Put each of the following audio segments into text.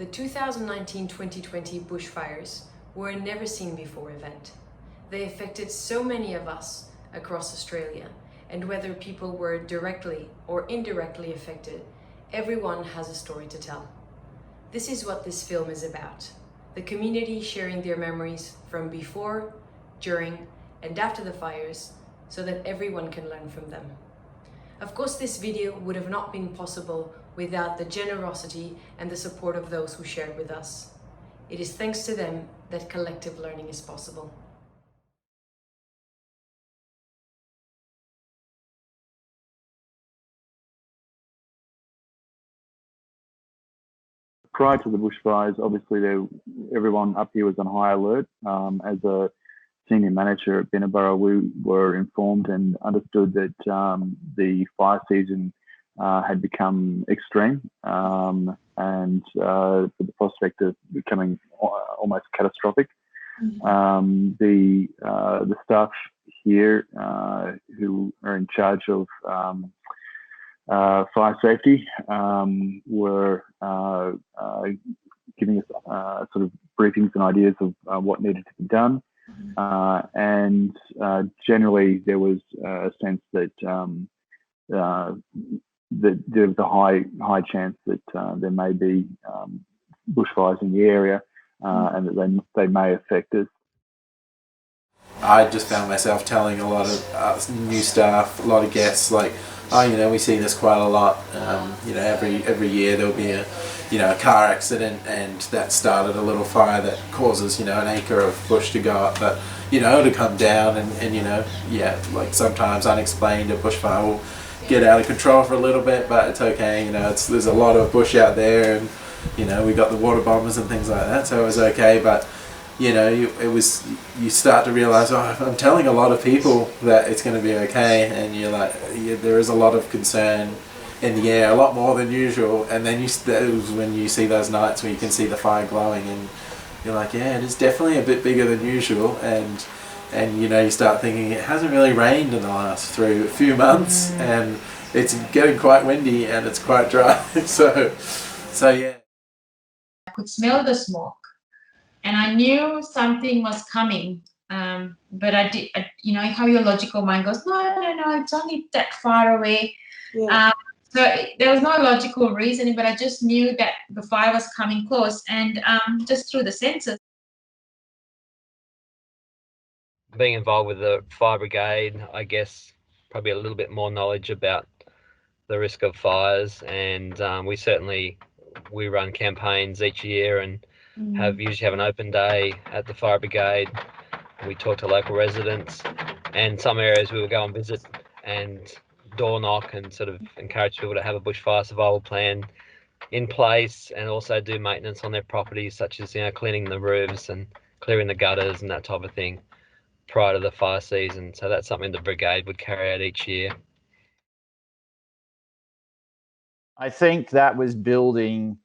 The 2019-2020 bushfires were a never-seen-before event. They affected so many of us across Australia, and whether people were directly or indirectly affected, everyone has a story to tell. This is what this film is about. The community sharing their memories from before, during, and after the fires, so that everyone can learn from them. Of course, this video would have not been possible without the generosity and the support of those who shared with us. It is thanks to them that collective learning is possible. Prior to the bushfires, obviously everyone up here was on high alert. As a senior manager at Binna Burra, we were informed and understood that the fire season had become extreme and with the prospect of becoming almost catastrophic. The staff here who are in charge of fire safety were giving us sort of briefings and ideas of what needed to be done. And generally there was a sense that there was a high chance that there may be bushfires in the area and that they may affect us. I just found myself telling a lot of new staff, a lot of guests, like, oh, you know, we see this quite a lot. You know, every year there'll be a car accident, and that started a little fire that causes, you know, an acre of bush to go up, but, you know, to come down, and you know, yeah, like sometimes unexplained, a bushfire will get out of control for a little bit, but it's okay. You know, there's a lot of bush out there, and you know, we got the water bombers and things like that, so it was okay. But you know, you start to realize, oh, I'm telling a lot of people that it's going to be okay, and you're like, there is a lot of concern in the air, a lot more than usual. And then when you see those nights where you can see the fire glowing, and you're like, yeah, it is definitely a bit bigger than usual. And you know, you start thinking it hasn't really rained in the last few months, and it's getting quite windy and it's quite dry. so yeah. I could smell the smoke, and I knew something was coming. But you know how your logical mind goes, no, it's only that far away. Yeah. So there was no logical reasoning, but I just knew that the fire was coming close, and just through the senses. Being involved with the fire brigade, I guess probably a little bit more knowledge about the risk of fires, and we run campaigns each year and usually have an open day at the fire brigade. We talk to local residents, and some areas we will go and visit and door knock and sort of encourage people to have a bushfire survival plan in place, and also do maintenance on their properties, such as, you know, cleaning the roofs and clearing the gutters and that type of thing prior to the fire season. So that's something the brigade would carry out each year. I think that was building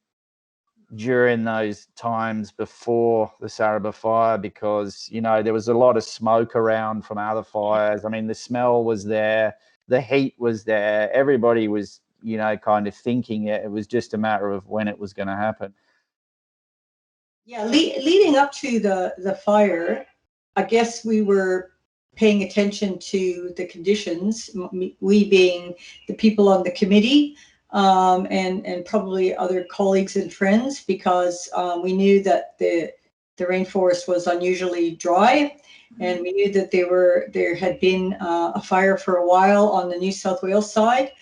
during those times before the Saraba fire, because, you know, there was a lot of smoke around from other fires. I mean, the smell was there, the heat was there, everybody was, you know, kind of thinking it was just a matter of when it was going to happen. Yeah, leading up to the fire, I guess we were paying attention to the conditions, we being the people on the committee, and probably other colleagues and friends, because we knew that the rainforest was unusually dry, and we knew that there had been a fire for a while on the New South Wales side.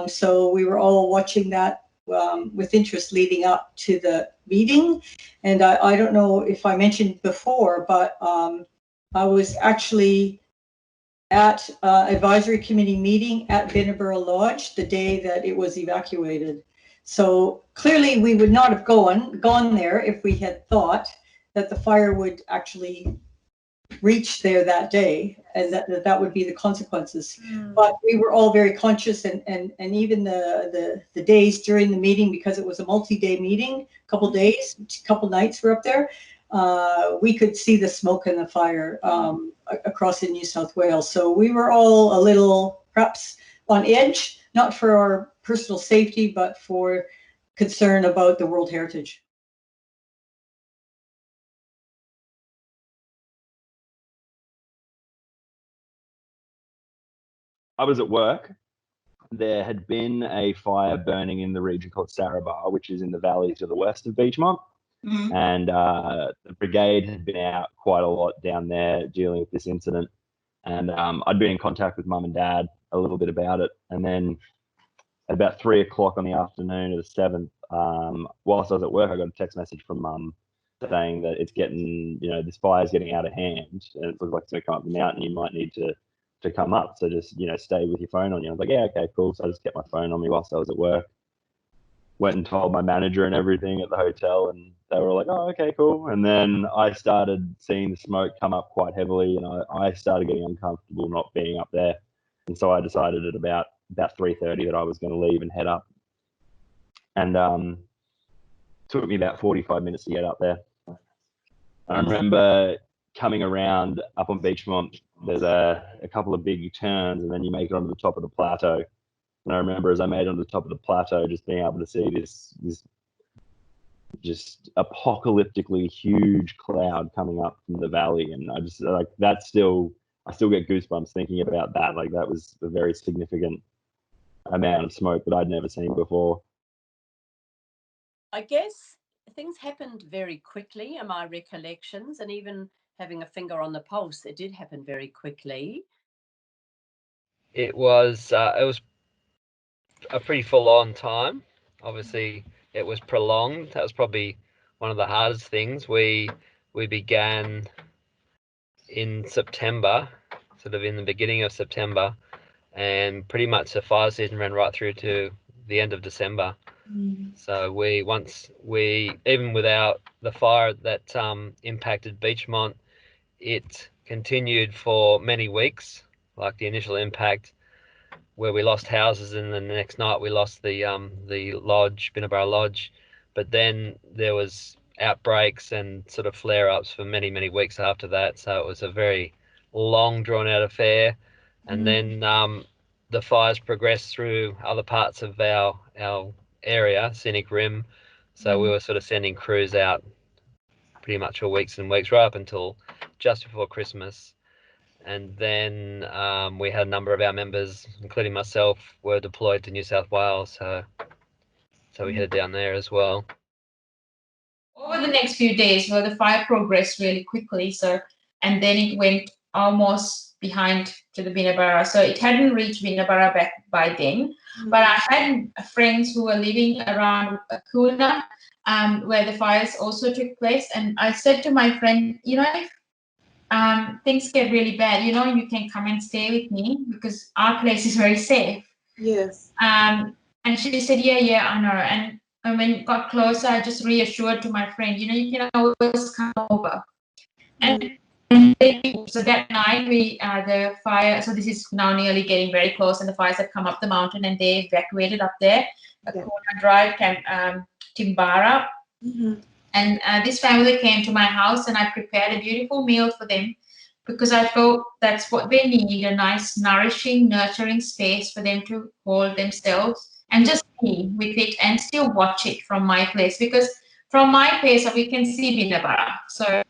So we were all watching that with interest leading up to the meeting. And I don't know if I mentioned before, but I was actually at advisory committee meeting at Binna Burra Lodge the day that it was evacuated. So clearly we would not have gone there if we had thought that the fire would actually reach there that day, and that would be the consequences. But we were all very conscious, and even the days during the meeting, because it was a multi-day meeting, couple nights we're up there, we could see the smoke and the fire across in New South Wales. So we were all a little perhaps on edge, not for our personal safety, but for concern about the World Heritage. I was at work. There had been a fire burning in the region called Sera Vada, which is in the valley to the west of Beechmont. And the brigade had been out quite a lot down there dealing with this incident. And I'd been in contact with mum and dad a little bit about it. And then at about 3 o'clock on the afternoon of the 7th, whilst I was at work, I got a text message from mum saying that it's getting, this fire's getting out of hand and it looks like it's going to come up the mountain. You might need to come up. So just, stay with your phone on you. I was like, yeah, okay, cool. So I just kept my phone on me whilst I was at work. Went and told my manager and everything at the hotel, and they were like, oh, okay, cool. And then I started seeing the smoke come up quite heavily, and I started getting uncomfortable not being up there. And so I decided at about 3:30 that I was going to leave and head up. And took me about 45 minutes to get up there. I remember coming around up on Beechmont, there's a couple of big turns, and then you make it onto the top of the plateau. And I remember as I made it onto the top of the plateau, just being able to see this just apocalyptically huge cloud coming up from the valley. And I just I still get goosebumps thinking about that. Like, that was a very significant amount of smoke that I'd never seen before. I guess things happened very quickly in my recollections, and even having a finger on the pulse, it did happen very quickly. It was a pretty full-on time. Obviously, it was prolonged. That was probably one of the hardest things. We began in September, sort of in the beginning of September, and pretty much the fire season ran right through to the end of December. So even without the fire that impacted Beechmont, it continued for many weeks, like the initial impact where we lost houses, and then the next night we lost the lodge, Binna Burra Lodge. But then there was outbreaks and sort of flare-ups for many, many weeks after that. So it was a very long, drawn-out affair. And then the fires progressed through other parts of our area, Scenic Rim. So we were sort of sending crews out pretty much for weeks and weeks, right up until just before Christmas. And then we had a number of our members, including myself, were deployed to New South Wales. So we headed down there as well. Over the next few days, the fire progressed really quickly. And then it went almost behind to the Binna Burra. So it hadn't reached Binna Burra back by then. But I had friends who were living around Kuna, where the fires also took place. And I said to my friend, if things get really bad, you can come and stay with me because our place is very safe. Yes. And she said, yeah, I know. And when it got closer, I just reassured to my friend, you can always come over. And so that night, the fire, so this is now nearly getting very close, and the fires have come up the mountain, and they evacuated up there, Corner Drive, Timbara. And this family came to my house, and I prepared a beautiful meal for them because I felt that's what they need, a nice, nourishing, nurturing space for them to hold themselves and just be with it and still watch it from my place, because from my place, we can see Binna Burra. So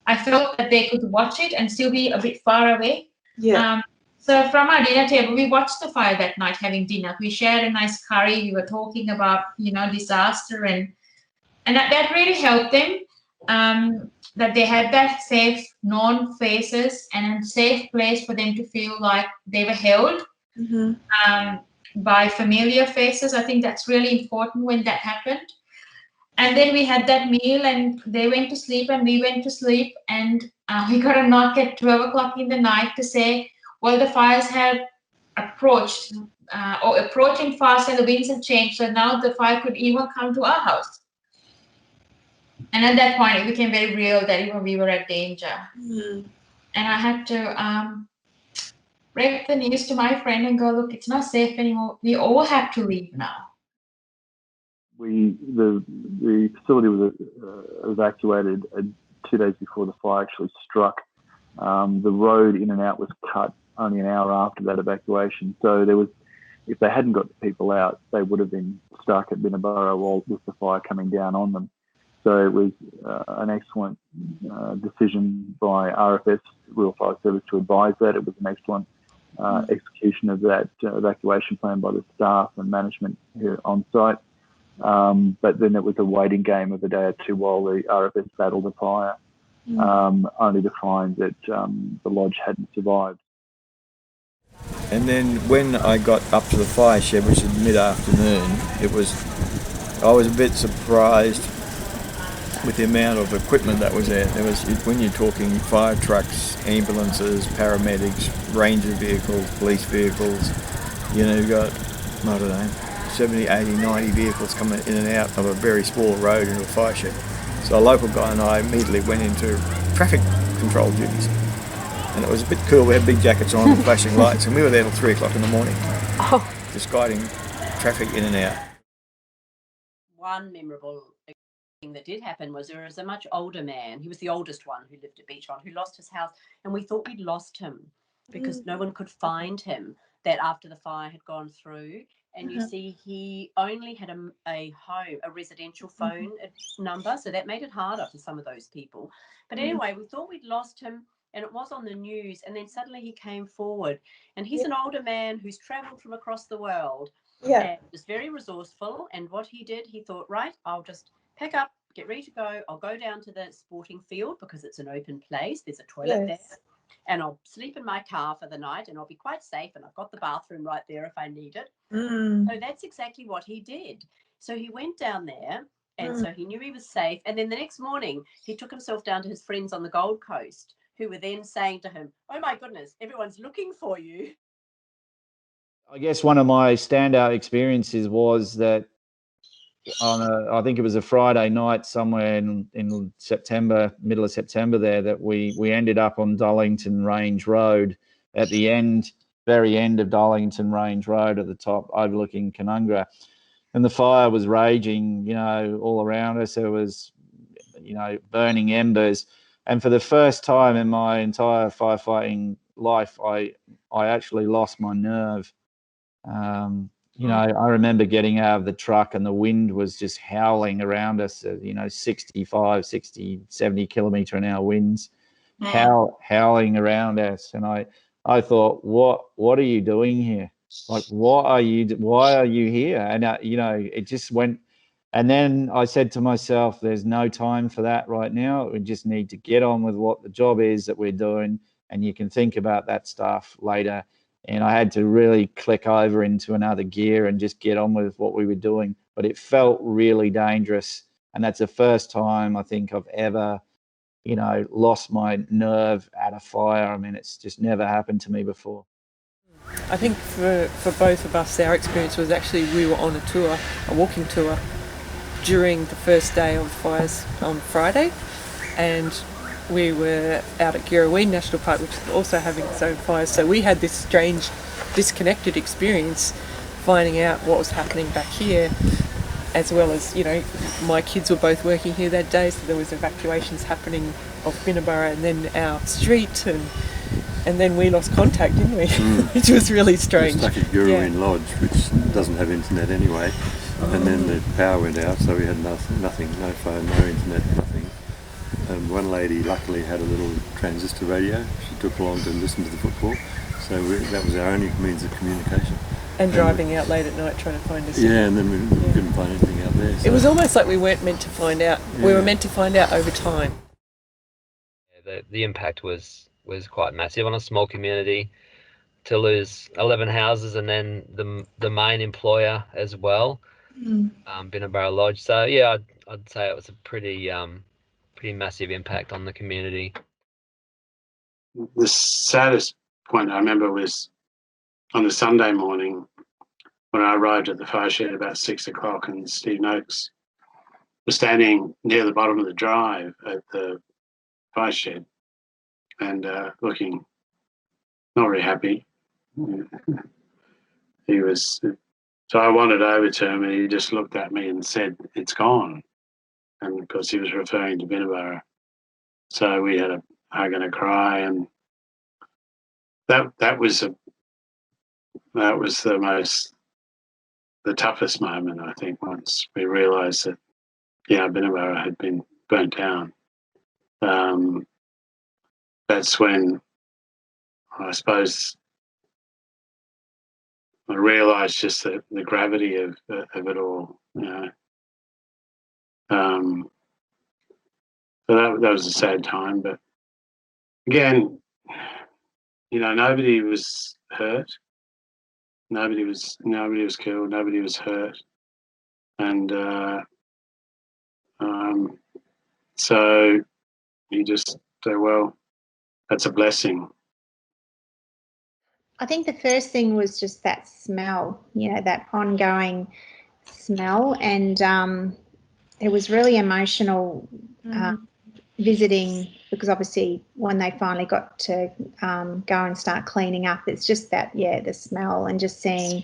I felt that they could watch it and still be a bit far away. Yeah. So from our dinner table, we watched the fire that night having dinner. We shared a nice curry. We were talking about, disaster, and that really helped them, that they had that safe, known faces and a safe place for them to feel like they were held by familiar faces. I think that's really important when that happened. And then we had that meal, and they went to sleep, and we went to sleep, and we got a knock at 12 o'clock in the night to say, well, the fires had approached or approaching fast, and the winds had changed, so now the fire could even come to our house. And at that point, it became very real that even we were at danger. And I had to break the news to my friend and go, look, it's not safe anymore. We all have to leave now. The facility was evacuated 2 days before the fire actually struck. The road in and out was cut only an hour after that evacuation. So if they hadn't got the people out, they would have been stuck at Binna Burra with the fire coming down on them. So it was an excellent decision by RFS, Rural Fire Service, to advise that. It was an excellent execution of that evacuation plan by the staff and management here on site. But then it was a waiting game of a day or two while the RFS battled the fire, only to find that the lodge hadn't survived. And then when I got up to the fire shed, which was mid-afternoon, I was a bit surprised with the amount of equipment that was there. When you're talking fire trucks, ambulances, paramedics, ranger vehicles, police vehicles, you've got, 70, 80, 90 vehicles coming in and out of a very small road into a fire shed. So a local guy and I immediately went into traffic control duties. And it was a bit cool. We had big jackets on and flashing lights, and we were there till 3 o'clock in the morning, just guiding traffic in and out. One memorable thing that did happen was there was a much older man. He was the oldest one who lived at Beachmont, who lost his house, and we thought we'd lost him because no one could find him that after the fire had gone through. And you see, he only had a home, a residential phone number, so that made it harder for some of those people. But anyway, we thought we'd lost him, and it was on the news, and then suddenly he came forward, and he's an older man who's travelled from across the world, and was very resourceful. And what he did, he thought, right, I'll just pack up, get ready to go. I'll go down to the sporting field because it's an open place. There's a toilet there. And I'll sleep in my car for the night, and I'll be quite safe, and I've got the bathroom right there if I need it. So that's exactly what he did. So he went down there, and so he knew he was safe. And then the next morning, he took himself down to his friends on the Gold Coast, who were then saying to him, oh my goodness, everyone's looking for you. I guess one of my standout experiences was that I think it was a Friday night somewhere in September, middle of September there, that we ended up on Darlington Range Road at the very end of Darlington Range Road at the top overlooking Canungra. And the fire was raging, all around us. There was, burning embers. And for the first time in my entire firefighting life, I actually lost my nerve. I remember getting out of the truck and the wind was just howling around us, 65, 60, 70 kilometre an hour winds, howling around us. And I thought, what are you doing here? Like, why are you here? And, it just went. And then I said to myself, there's no time for that right now. We just need to get on with what the job is that we're doing. And you can think about that stuff later. And I had to really click over into another gear and just get on with what we were doing. But it felt really dangerous. And that's the first time I think I've ever, lost my nerve at a fire. I mean, it's just never happened to me before. I think for both of us, our experience was actually we were on a walking tour, during the first day of the fires on Friday. And we were out at Girraween National Park, which is also having its own fires. So we had this strange, disconnected experience finding out what was happening back here, as well as, my kids were both working here that day, so there was evacuations happening of Binna Burra and then our street, and then we lost contact, didn't we? Which was really strange. We were stuck at Girraween Lodge, which doesn't have internet anyway, and then the power went out, so we had nothing, no phone, no internet, nothing. And one lady luckily had a little transistor radio. She took along to listen to the football, so that was our only means of communication. And driving out late at night trying to find us. Yeah, and then we couldn't find anything out there. So. It was almost like we weren't meant to find out. Yeah. We were meant to find out over time. The impact was quite massive on a small community. To lose 11 houses and then the main employer as well, Binna Burra Lodge. So yeah, I'd say it was a pretty massive impact on the community. The saddest point I remember was on the Sunday morning when I arrived at the fire shed about 6 o'clock, and Steve Noakes was standing near the bottom of the drive at the fire shed and looking not very happy. He was, so I wandered over to him and he just looked at me and said, "It's gone." And of course he was referring to Binna Burra. So we had a hug and a cry, and that was the toughest moment, I think, once we realised that Binna Burra had been burnt down. That's when I suppose realised just the gravity of it all. You know, so that was a sad time. But again, you know, nobody was hurt. Nobody was killed. Nobody was hurt, and so you just say, well, that's a blessing. I think the first thing was just that smell, you know, that ongoing smell, and it was really emotional visiting, because obviously when they finally got to go and start cleaning up, it's just that, yeah, the smell, and just seeing,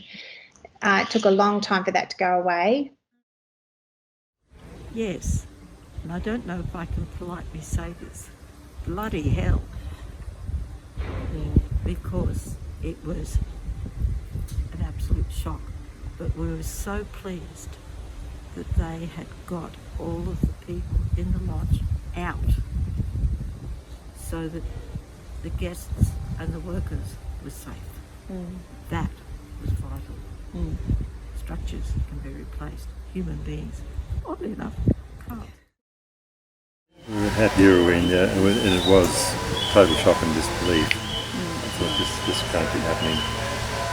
it took a long time for that to go away. Yes, and I don't know if I can politely say this, bloody hell, because it was an absolute shock. But we were so pleased that they had got all of the people in the lodge out so that the guests and the workers were safe. That was vital. Structures can be replaced. Human beings, oddly enough, can't. We were at Yeraween, and it was total shock and disbelief. I thought this can't be happening.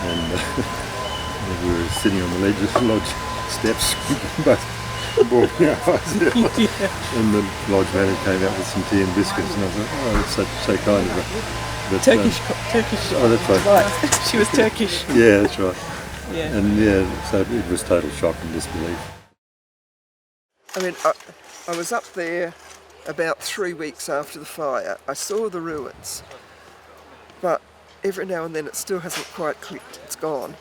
And we were sitting on the ledge of the lodge steps, both bawling our eyes out. And the lodge manager came out with some tea and biscuits, and I thought, oh, that's so kind of her. But, Turkish. Oh, that's right. She was Turkish. Yeah, that's right. Yeah. And so it was total shock and disbelief. I mean, I was up there about 3 weeks after the fire. I saw the ruins, but every now and then it still hasn't quite clicked. It's gone.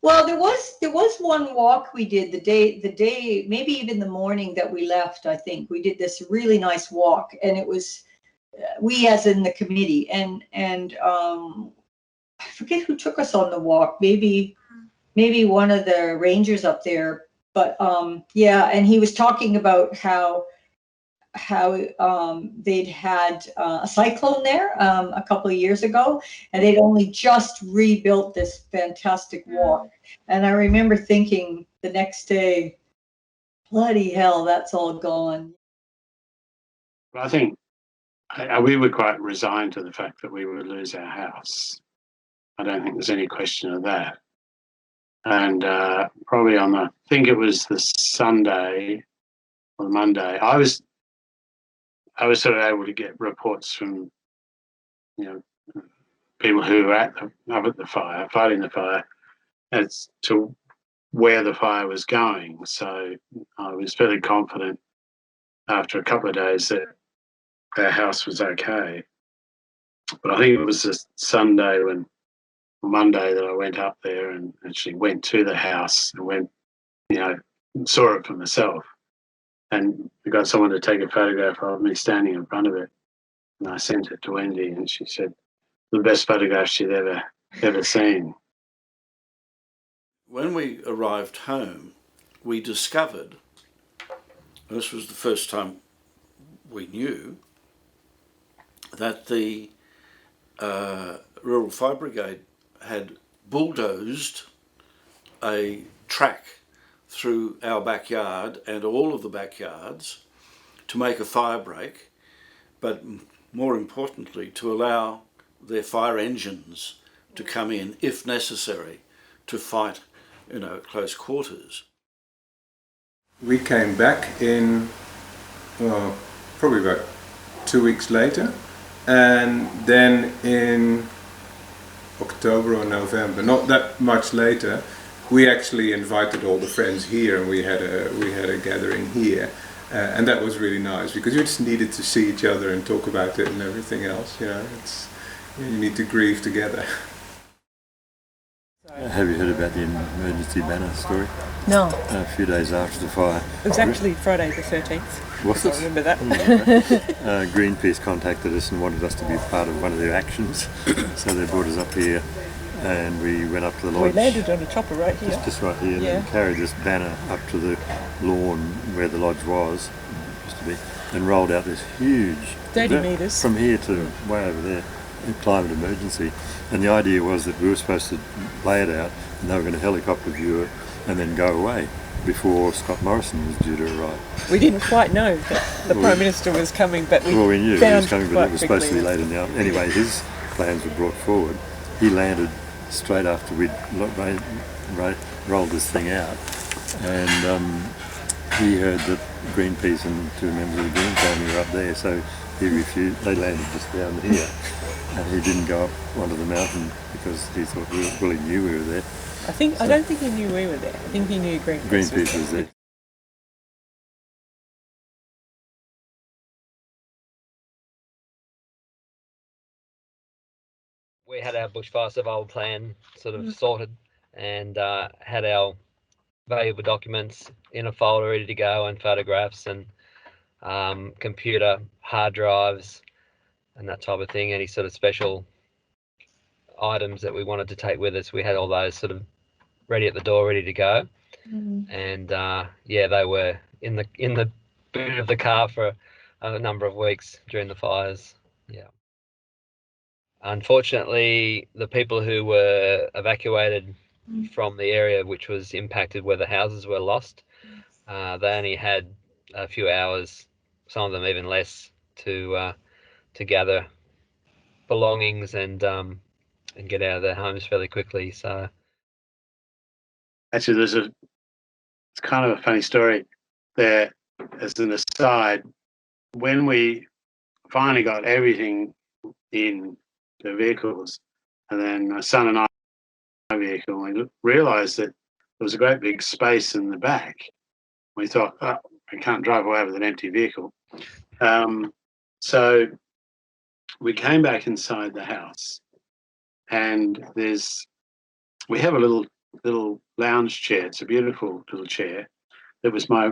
Well, there was one walk we did the day, maybe even the morning that we left. I think we did this really nice walk, and it was we, as in the committee, and I forget who took us on the walk. Maybe one of the rangers up there. But yeah, and he was talking about how they'd had a cyclone there a couple of years ago, and they'd only just rebuilt this fantastic walk. And I remember thinking the next day, bloody hell, that's all gone. I think we were quite resigned to the fact that we would lose our house. I don't think there's any question of that. And probably I think it was the Sunday or the Monday, I was sort of able to get reports from, you know, people who were up at the fire, fighting the fire, as to where the fire was going. So I was fairly confident after a couple of days that our house was okay. But I think it was the Sunday Monday that I went up there and actually went to the house and went, you know, saw it for myself. And I got someone to take a photograph of me standing in front of it. And I sent it to Wendy, and she said, the best photograph she'd ever seen. When we arrived home, we discovered, and this was the first time we knew, that the Rural Fire Brigade had bulldozed a track through our backyard and all of the backyards to make a fire break, but more importantly to allow their fire engines to come in if necessary to fight, you know, at close quarters. We came back in probably about 2 weeks later, and then in October or November, not that much later, we actually invited all the friends here, and we had a gathering here, and that was really nice because you just needed to see each other and talk about it and everything else. You know, you need to grieve together. Have you heard about the emergency banner story? No. A few days after the fire. It was actually Friday the 13th. Was it? I remember that. Greenpeace contacted us and wanted us to be part of one of their actions, so they brought us up here, and we went up to the lodge. We landed on a chopper right here. Just right here, yeah. And carried this banner up to the lawn where the lodge was, used to be, and rolled out this huge 30 metres from here to way over there, climate emergency. And the idea was that we were supposed to lay it out and they were going to helicopter view it and then go away before Scott Morrison was due to arrive. We didn't quite know that the Prime Minister was coming, but we knew he was coming, but it was supposed to be later now. Anyway, his plans were brought forward. He landed straight after we'd rolled this thing out, and he heard that Greenpeace and 2 members of the Green family were up there, so he refused. They landed just down here, and he didn't go up onto the mountain because he thought, well, he knew we were there. I don't think he knew we were there. I think he knew Greenpeace was there. We had our bushfire survival plan sort of sorted, and had our valuable documents in a folder ready to go, and photographs and computer hard drives and that type of thing. Any sort of special items that we wanted to take with us, we had all those sort of ready at the door, ready to go. And yeah, they were in the boot of the car for a number of weeks during the fires. Yeah. Unfortunately, the people who were evacuated from the area which was impacted where the houses were lost, they only had a few hours, some of them even less, to gather belongings and get out of their homes fairly quickly. So actually, it's kind of a funny story there. As an aside, when we finally got everything in the vehicles, and then my son and I vehicle, we realised that there was a great big space in the back. We thought, oh, I can't drive away with an empty vehicle. So we came back inside the house, and we have a little lounge chair. It's a beautiful little chair. That was my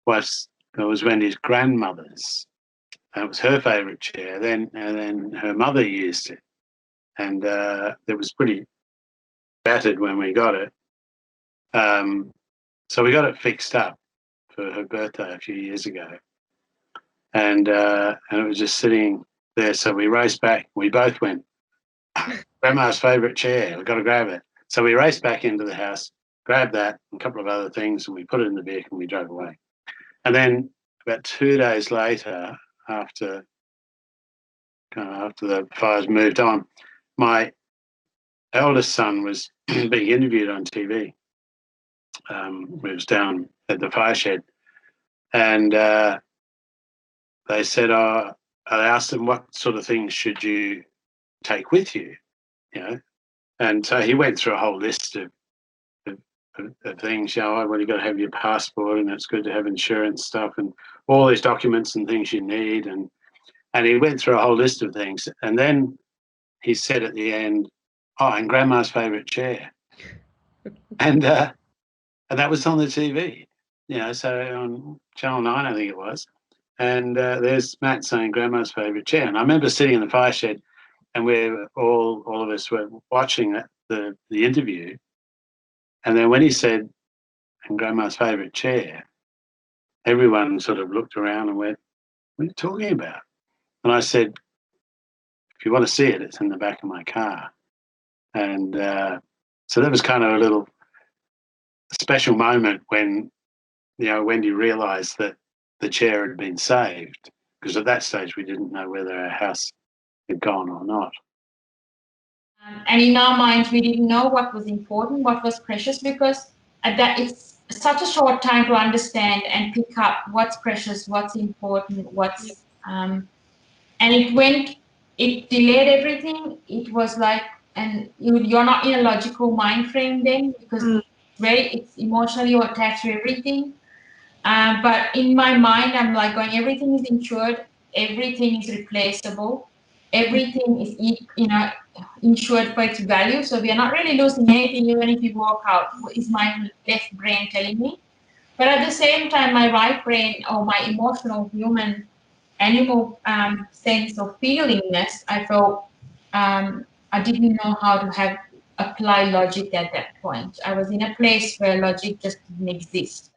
wife's, it was Wendy's grandmother's. It was her favourite chair. And then her mother used it, and it was pretty battered when we got it. So we got it fixed up for her birthday a few years ago, and it was just sitting there. So we raced back. We both went, Grandma's favourite chair. We've got to grab it. So we raced back into the house, grabbed that and a couple of other things, and we put it in the vehicle and we drove away. And then about 2 days later, after the fires moved on, my eldest son was being interviewed on TV. We was down at the fire shed, and they said, I asked him, what sort of things should you take with you, And so he went through a whole list of things, well, you've got to have your passport, and it's good to have insurance stuff and all these documents and things you need. And he went through a whole list of things. And then he said at the end, and Grandma's favourite chair. And that was on the TV, so on Channel 9, I think it was. And there's Matt saying Grandma's favourite chair. And I remember sitting in the fire shed, and we all of us were watching the interview. And then when he said, and Grandma's favourite chair, everyone sort of looked around and went, what are you talking about? And I said, if you want to see it, it's in the back of my car. And so that was kind of a little special moment when, Wendy realised that the chair had been saved, because at that stage we didn't know whether our house had gone or not. And in our minds, we didn't know what was important, what was precious, because at that it's such a short time to understand and pick up what's precious, what's important, what's and it delayed everything. It was like, and you're not in a logical mind frame then, because it's emotionally attached to everything. But in my mind, I'm like going, everything is insured, everything is replaceable, everything is insured for its value. So we are not really losing anything, even if we walk out, is my left brain telling me. But at the same time, my right brain, or my emotional human animal sense of feelingness, I felt I didn't know how to apply logic at that point. I was in a place where logic just didn't exist.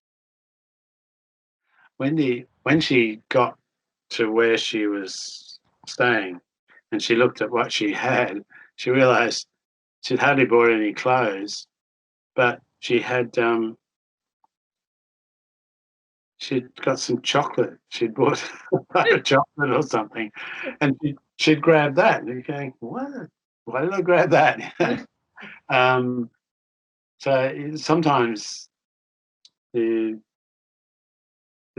When she got to where she was staying, and she looked at what she had. She realised she'd hardly bought any clothes, but she had she'd got some chocolate. She'd bought a bag of chocolate or something, and she'd grabbed that. And you're going, what? Why did I grab that? So sometimes it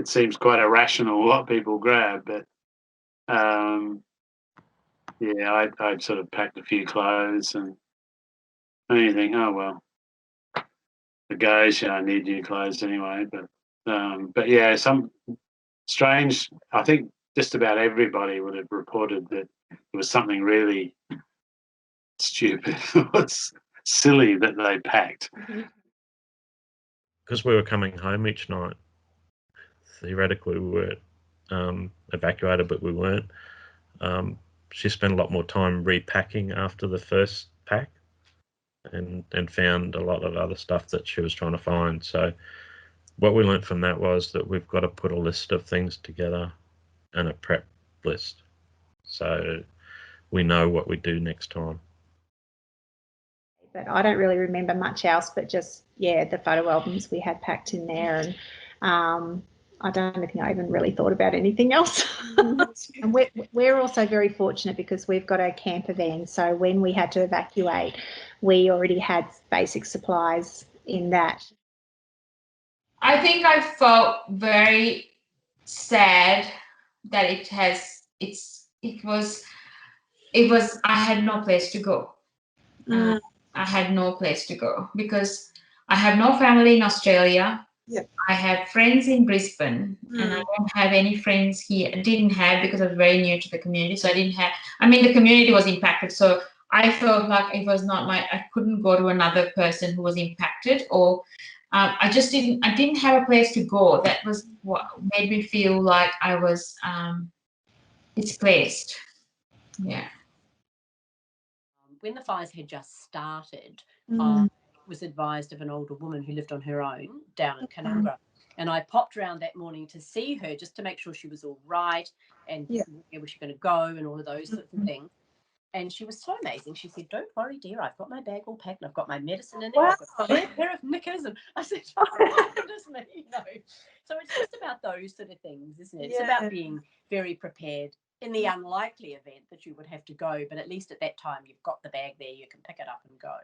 seems quite irrational what people grab, but yeah, I'd sort of packed a few clothes, and you think, oh well, it goes. I need new clothes anyway. But yeah, some strange. I think just about everybody would have reported that it was something really stupid, what's silly that they packed. Because we were coming home each night, theoretically we were evacuated, but we weren't. She spent a lot more time repacking after the first pack, and found a lot of other stuff that she was trying to find. So what we learnt from that was that we've got to put a list of things together and a prep list, so we know what we do next time. But I don't really remember much else, but just, yeah, the photo albums we had packed in there. And I don't think I even really thought about anything else. And we're also very fortunate because we've got a camper van. So when we had to evacuate, we already had basic supplies in that. I think I felt very sad that it was I had no place to go. I had no place to go because I have no family in Australia. Yep. I have friends in Brisbane, and I don't have any friends here. I didn't have, because I was very new to the community. So I didn't have, the community was impacted. So I felt like it was not I couldn't go to another person who was impacted, or I didn't have a place to go. That was what made me feel like I was displaced. Yeah. When the fires had just started, I was advised of an older woman who lived on her own down in Canungra. And I popped around that morning to see her just to make sure she was all right and where was she going to go and all of those sorts of things. And she was so amazing. She said, "Don't worry, dear, I've got my bag all packed and I've got my medicine in there. I've got a pair of knickers." And I said, "Oh, goodness me, So it's just about those sort of things, isn't it? It's about being very prepared in the unlikely event that you would have to go, but at least at that time you've got the bag there, you can pick it up and go.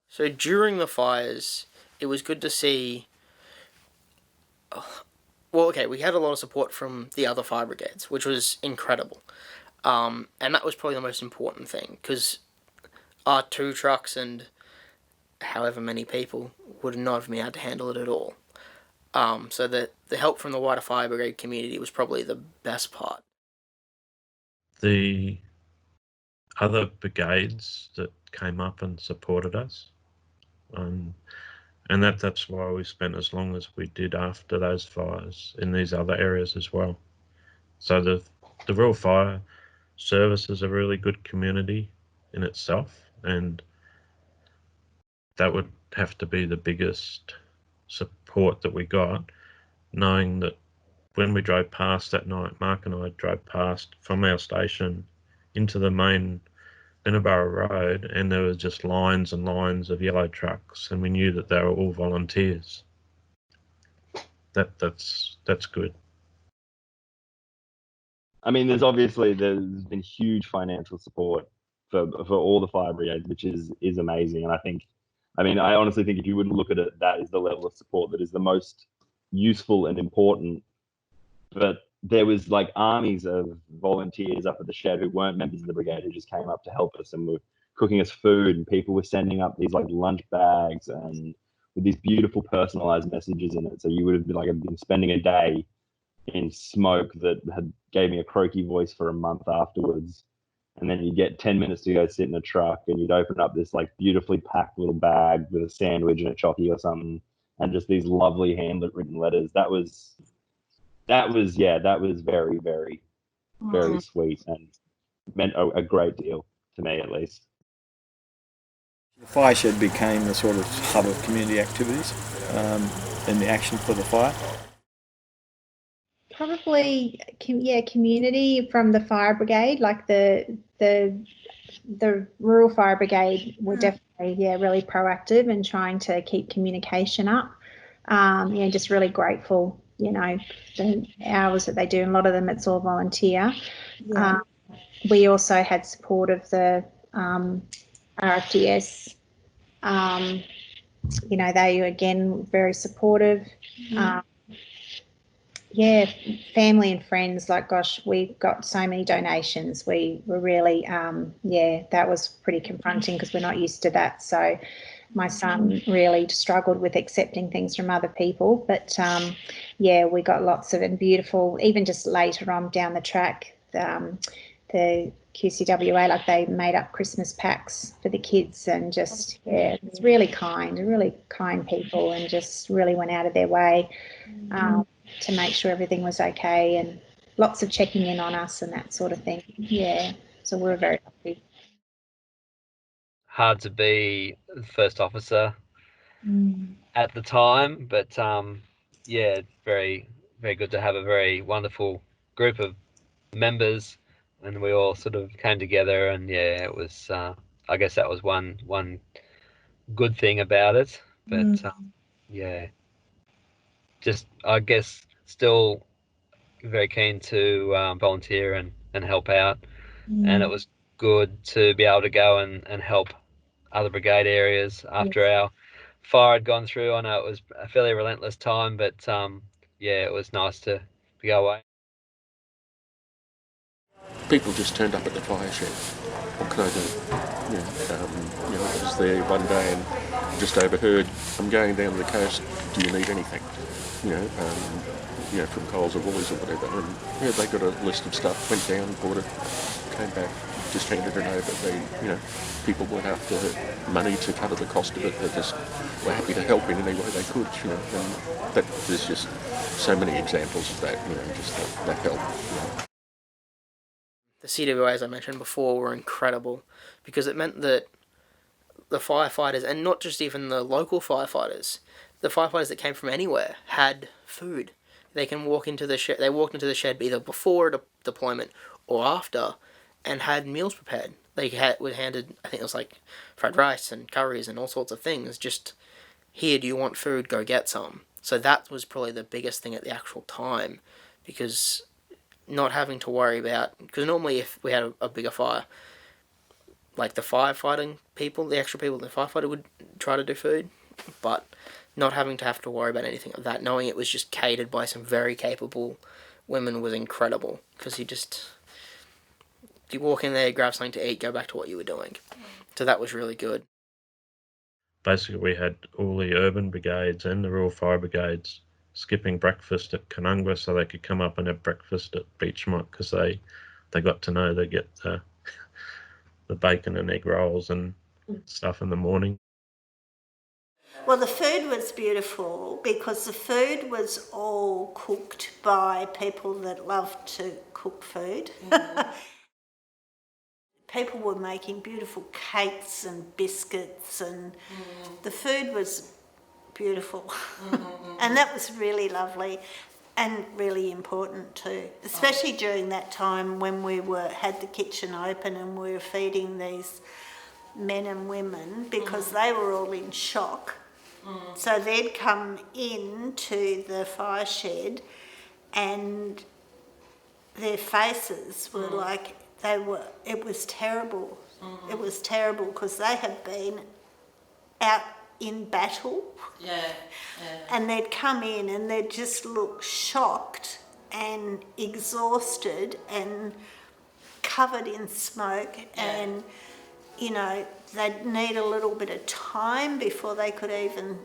So during the fires, it was good to see. Well, okay, we had a lot of support from the other fire brigades, which was incredible. And that was probably the most important thing, because our 2 trucks and however many people would not have been able to handle it at all. So the help from the wider fire brigade community was probably the best part. The other brigades that came up and supported us, and that's why we spent as long as we did after those fires in these other areas as well. So the Rural Fire Service is a really good community in itself, and that would have to be the biggest support that we got, knowing that when we drove past that night, Mark and I drove past from our station into the main Binna Burra Road, and there was just lines and lines of yellow trucks, and we knew that they were all volunteers. That's good. There's been huge financial support for all the fire brigades, which is amazing. And I honestly think if you wouldn't look at it, that is the level of support that is the most useful and important. But there was armies of volunteers up at the shed who weren't members of the brigade, who just came up to help us and were cooking us food, and people were sending up these lunch bags and with these beautiful personalized messages in it. So you would have been spending a day in smoke that gave me a croaky voice for a month afterwards. And then you get 10 minutes to go sit in a truck, and you'd open up this beautifully packed little bag with a sandwich and a chockey or something, and just these lovely handwritten letters. That was very, very, very sweet, and meant a great deal to me, at least. The fire shed became the sort of hub of community activities and the action for the fire. Probably, community from the fire brigade, like the rural fire brigade were definitely, really proactive and trying to keep communication up. Just really grateful, the hours that they do. And a lot of them, it's all volunteer. Yeah. We also had support of the RFDS. They were, again, very supportive. Family and friends, like, gosh, we got so many donations. We were really, that was pretty confronting because we're not used to that. So my son really struggled with accepting things from other people. But, we got lots of it, and beautiful, even just later on down the track, the QCWA, like, they made up Christmas packs for the kids, and just, it's really kind people, and just really went out of their way to make sure everything was okay, and lots of checking in on us and that sort of thing. So we're very lucky. Hard to be the first officer at the time, but very, very good to have a very wonderful group of members, and we all sort of came together, and it was I guess that was one good thing about it. But just, I guess, still very keen to volunteer and help out. And it was good to be able to go and help other brigade areas after our fire had gone through. I know it was a fairly relentless time, but it was nice to go away. People just turned up at the fire shed. What can I do? I was there one day and just overheard, I'm going down the coast, do you need anything? From Coles or Woolies or whatever. And they got a list of stuff, went down, bought it, came back, just handed it over. People weren't after money to cover the cost of it. They just were happy to help in any way they could. And there's just so many examples of that. Just that help. The CWA, as I mentioned before, were incredible, because it meant that the firefighters, and not just even the local firefighters, the firefighters that came from anywhere had food. They can walk into the shed. They walked into the shed either before deployment or after, and had meals prepared. They were handed, I think it was like fried rice and curries and all sorts of things. Just, here, do you want food? Go get some. So that was probably the biggest thing at the actual time, because not having to worry about, because normally if we had a bigger fire, like the firefighting people, the extra people, the firefighter would try to do food, but not having to have to worry about anything like that, knowing it was just catered by some very capable women, was incredible, because you walk in there, grab something to eat, go back to what you were doing. So that was really good. Basically, we had all the urban brigades and the rural fire brigades skipping breakfast at Canunga so they could come up and have breakfast at Beachmont, because they got to know they get the bacon and egg rolls and stuff in the morning. Well, the food was beautiful because the food was all cooked by people that loved to cook food. People were making beautiful cakes and biscuits, and the food was beautiful. And that was really lovely and really important too, especially during that time when we had the kitchen open and we were feeding these men and women, because they were all in shock. So they'd come into the fire shed and their faces were like, it was terrible. It was terrible because they had been out in battle. And they'd come in and they'd just look shocked and exhausted and covered in smoke, and they'd need a little bit of time before they could even,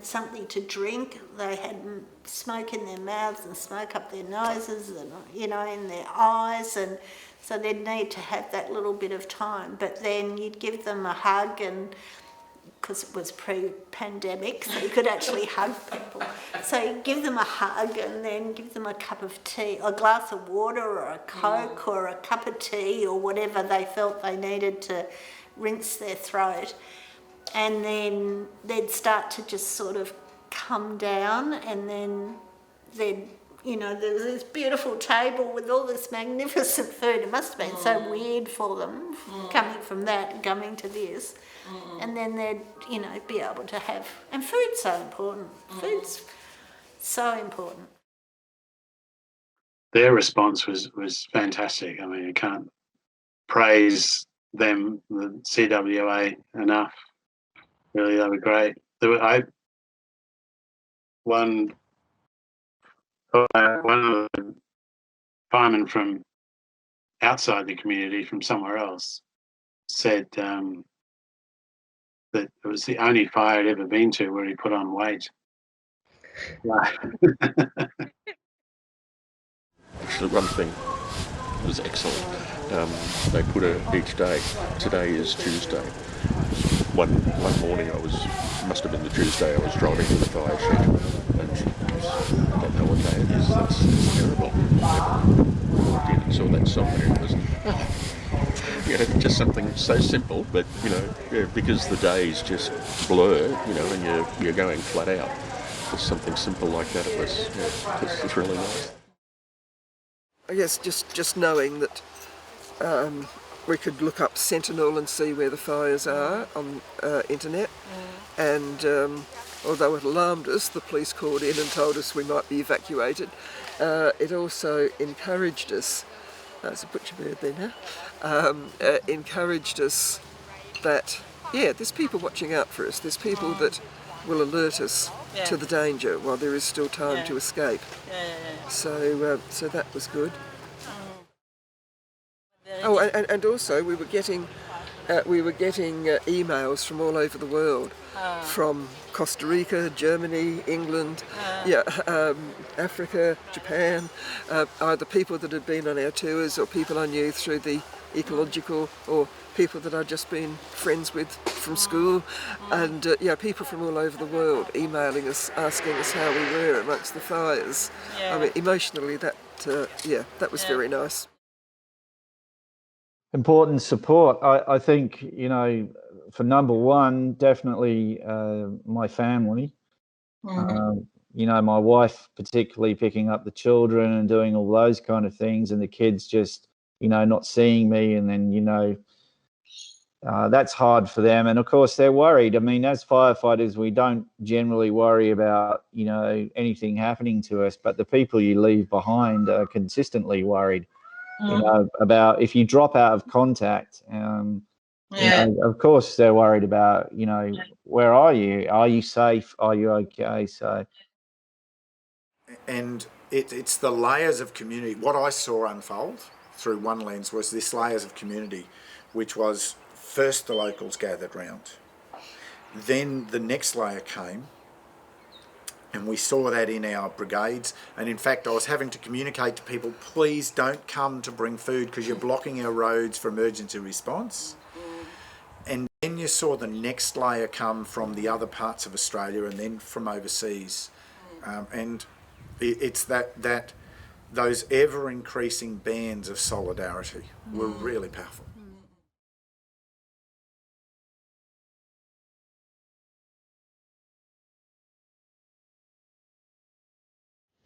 something to drink. They had smoke in their mouths and smoke up their noses and, in their eyes, and so they'd need to have that little bit of time. But then you'd give them a hug, and because it was pre-pandemic, so you could actually hug people. So you give them a hug and then give them a cup of tea, a glass of water or a Coke or a cup of tea or whatever they felt they needed to rinse their throat. and then they'd start to just sort of come down, and then they'd, you know, there's this beautiful table with all this magnificent food. It must have been so weird for them coming from that and coming to this. And then they'd, you know, be able to have, and food's so important. Food's so important. Their response was fantastic. I mean, you can't praise them, the CWA, enough. Really, they were great. One of the firemen from outside the community, from somewhere else, said that it was the only fire he'd ever been to where he put on weight. Actually, one thing was excellent. They put each day. Today is Tuesday. One morning must have been the Tuesday, I was driving to the fire shed, and I don't know what day it is. That's terrible. I walked in and saw that sign, and it was, you know, just something so simple, but you know, because the days just blur, you know, and you're going flat out. Just something simple like that. It was, it's really nice. I guess just knowing that we could look up Sentinel and see where the fires are on internet, and although it alarmed us, the police called in and told us we might be evacuated. It also encouraged us, that's a butcher bird there now, encouraged us that, yeah, there's people watching out for us, there's people that will alert us to the danger while there is still time to escape. So that was good. Oh, and also we were getting emails from all over the world, from Costa Rica, Germany, England, Africa, Japan, either people that had been on our tours or people I knew through the ecological, or people that I'd just been friends with from school, and people from all over the world emailing us, asking us how we were amongst the fires. I mean, emotionally, that was very nice. Important support. I think, you know, for number one, definitely my family. You know, my wife particularly picking up the children and doing all those kind of things, and the kids just, you know, not seeing me, and then, you know, that's hard for them. And of course they're worried. I mean, as firefighters, we don't generally worry about, you know, anything happening to us, but the people you leave behind are consistently worried, you know, about if you drop out of contact. You know, of course they're worried about, you know, where are you? Are you safe? Are you okay? So. And it's the layers of community. What I saw unfold through one lens was this layers of community, which was first the locals gathered round. Then the next layer came, and we saw that in our brigades. And in fact, I was having to communicate to people, please don't come to bring food because you're blocking our roads for emergency response. And then you saw the next layer come from the other parts of Australia and then from overseas. And it's that those ever-increasing bands of solidarity were really powerful.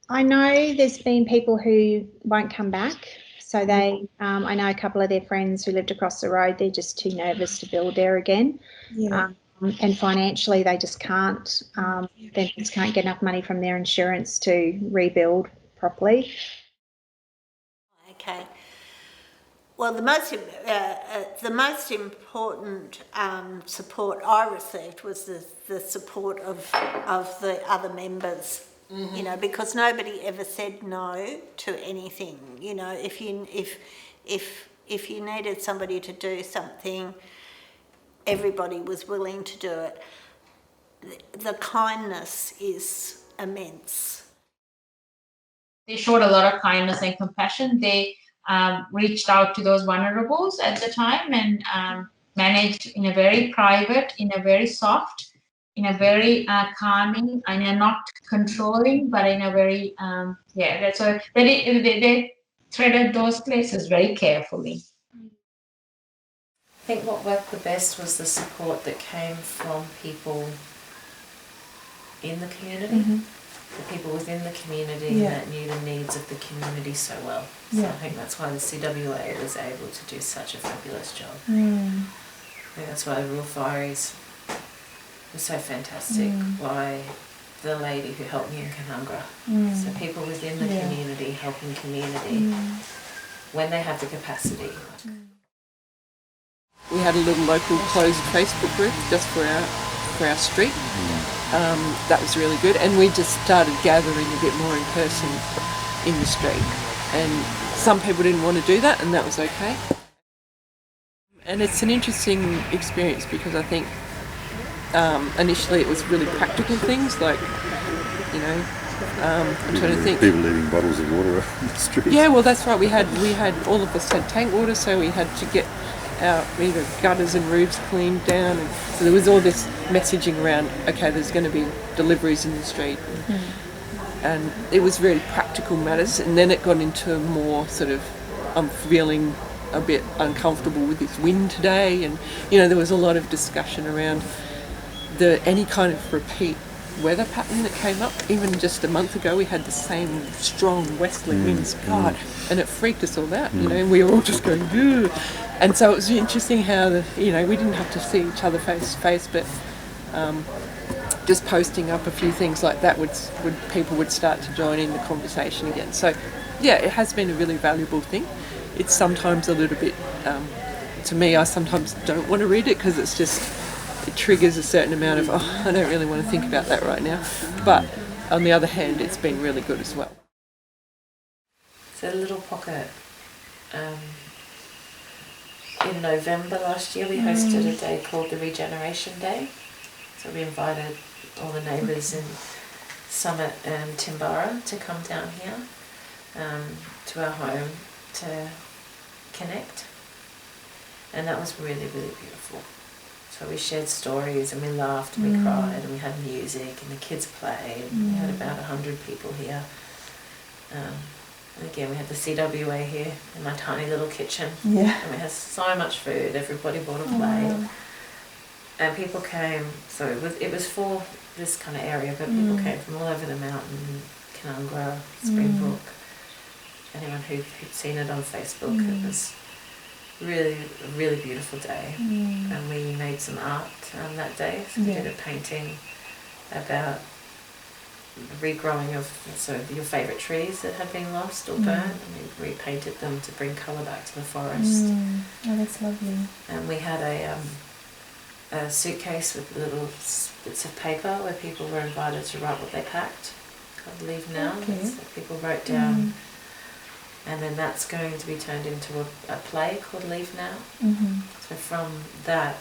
I know there's been people who won't come back. So they, I know a couple of their friends who lived across the road, they're just too nervous to build there again. And financially they just can't, they just can't get enough money from their insurance to rebuild properly. Okay. Well, the most important support I received was the support of the other members. You know, because nobody ever said no to anything. You know, if you needed somebody to do something, everybody was willing to do it. The kindness is immense. They showed a lot of kindness and compassion. They reached out to those vulnerables at the time and managed in a very private, in a very soft, in a very calming, and not controlling, but in a very, so they threaded those places very carefully. think what worked the best was the support that came from people in the community, the people within the community that knew the needs of the community so well. So I think that's why the CWA was able to do such a fabulous job. I think that's why the Rural Fireys were so fantastic. Why the lady who helped me in Canungra. So people within the community helping community when they have the capacity. We had a little local closed Facebook group just for our street. That was really good, and we just started gathering a bit more in person in the street. And some people didn't want to do that, and that was okay. And it's an interesting experience because I think initially it was really practical things like, you know, I'm trying to think. People leaving bottles of water on the street. Yeah, well that's right. We had all of us had tank water, so we had to get our either gutters and roofs cleaned down, and so there was all this messaging around. Okay, there's going to be deliveries in the street, and it was very practical matters. And then it got into more sort of, I'm feeling a bit uncomfortable with this wind today, and you know there was a lot of discussion around any kind of repeat weather pattern that came up. Even just a month ago we had the same strong westerly winds, God, and it freaked us all out, you know, and we were all just going, ugh. And so it was interesting how you know, we didn't have to see each other face to face, but just posting up a few things like that people would start to join in the conversation again. So yeah, it has been a really valuable thing. It's sometimes a little bit, to me, I sometimes don't want to read it because it triggers a certain amount of, I don't really want to think about that right now. But on the other hand, it's been really good as well. It's a little pocket. In November last year, we hosted a day called the Regeneration Day. So we invited all the neighbours in Summit and Timbara to come down here to our home to connect. And that was really, really beautiful. So we shared stories and we laughed and we cried and we had music and the kids played. We had about 100 people here. And again, we had the CWA here in my tiny little kitchen. And we had so much food. Everybody bought a plate. And people came, so it was for this kind of area, but people came from all over the mountain, Canungra, Springbrook. Anyone who'd seen it on Facebook, it was really, a really beautiful day. And we made some art that day. So we did a painting about the regrowing of your favourite trees that had been lost or burnt, and we repainted them to bring colour back to the forest. Oh, that's lovely. And we had a suitcase with little bits of paper where people were invited to write what they packed, called Leave Now. So people wrote down, and then that's going to be turned into a play called Leave Now. So from that,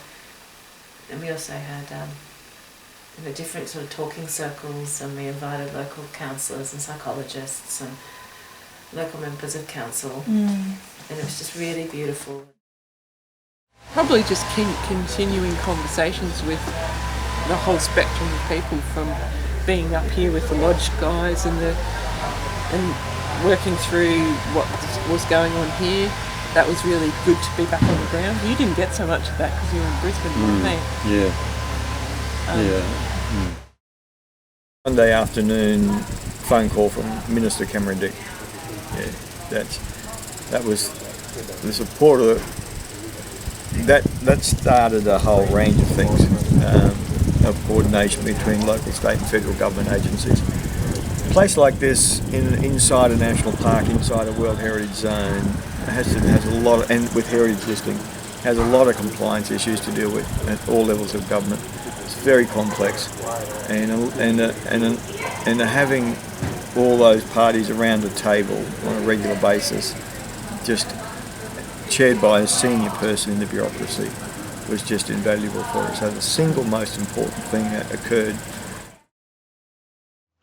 and we also had different sort of talking circles, and we invited local counsellors and psychologists and local members of council, and it was just really beautiful. Probably just continuing conversations with the whole spectrum of people, from being up here with the lodge guys and working through what was going on here. That was really good to be back on the ground. You didn't get so much of that because you were in Brisbane, weren't you? Monday afternoon, phone call from Minister Cameron Dick. That was the support of that started a whole range of things, of coordination between local, state and federal government agencies. A place like this, inside a national park, inside a World Heritage Zone, has a lot of, and with heritage listing, has a lot of compliance issues to deal with at all levels of government. It's very complex, and having all those parties around the table on a regular basis, just chaired by a senior person in the bureaucracy, was just invaluable for us. So the single most important thing that occurred.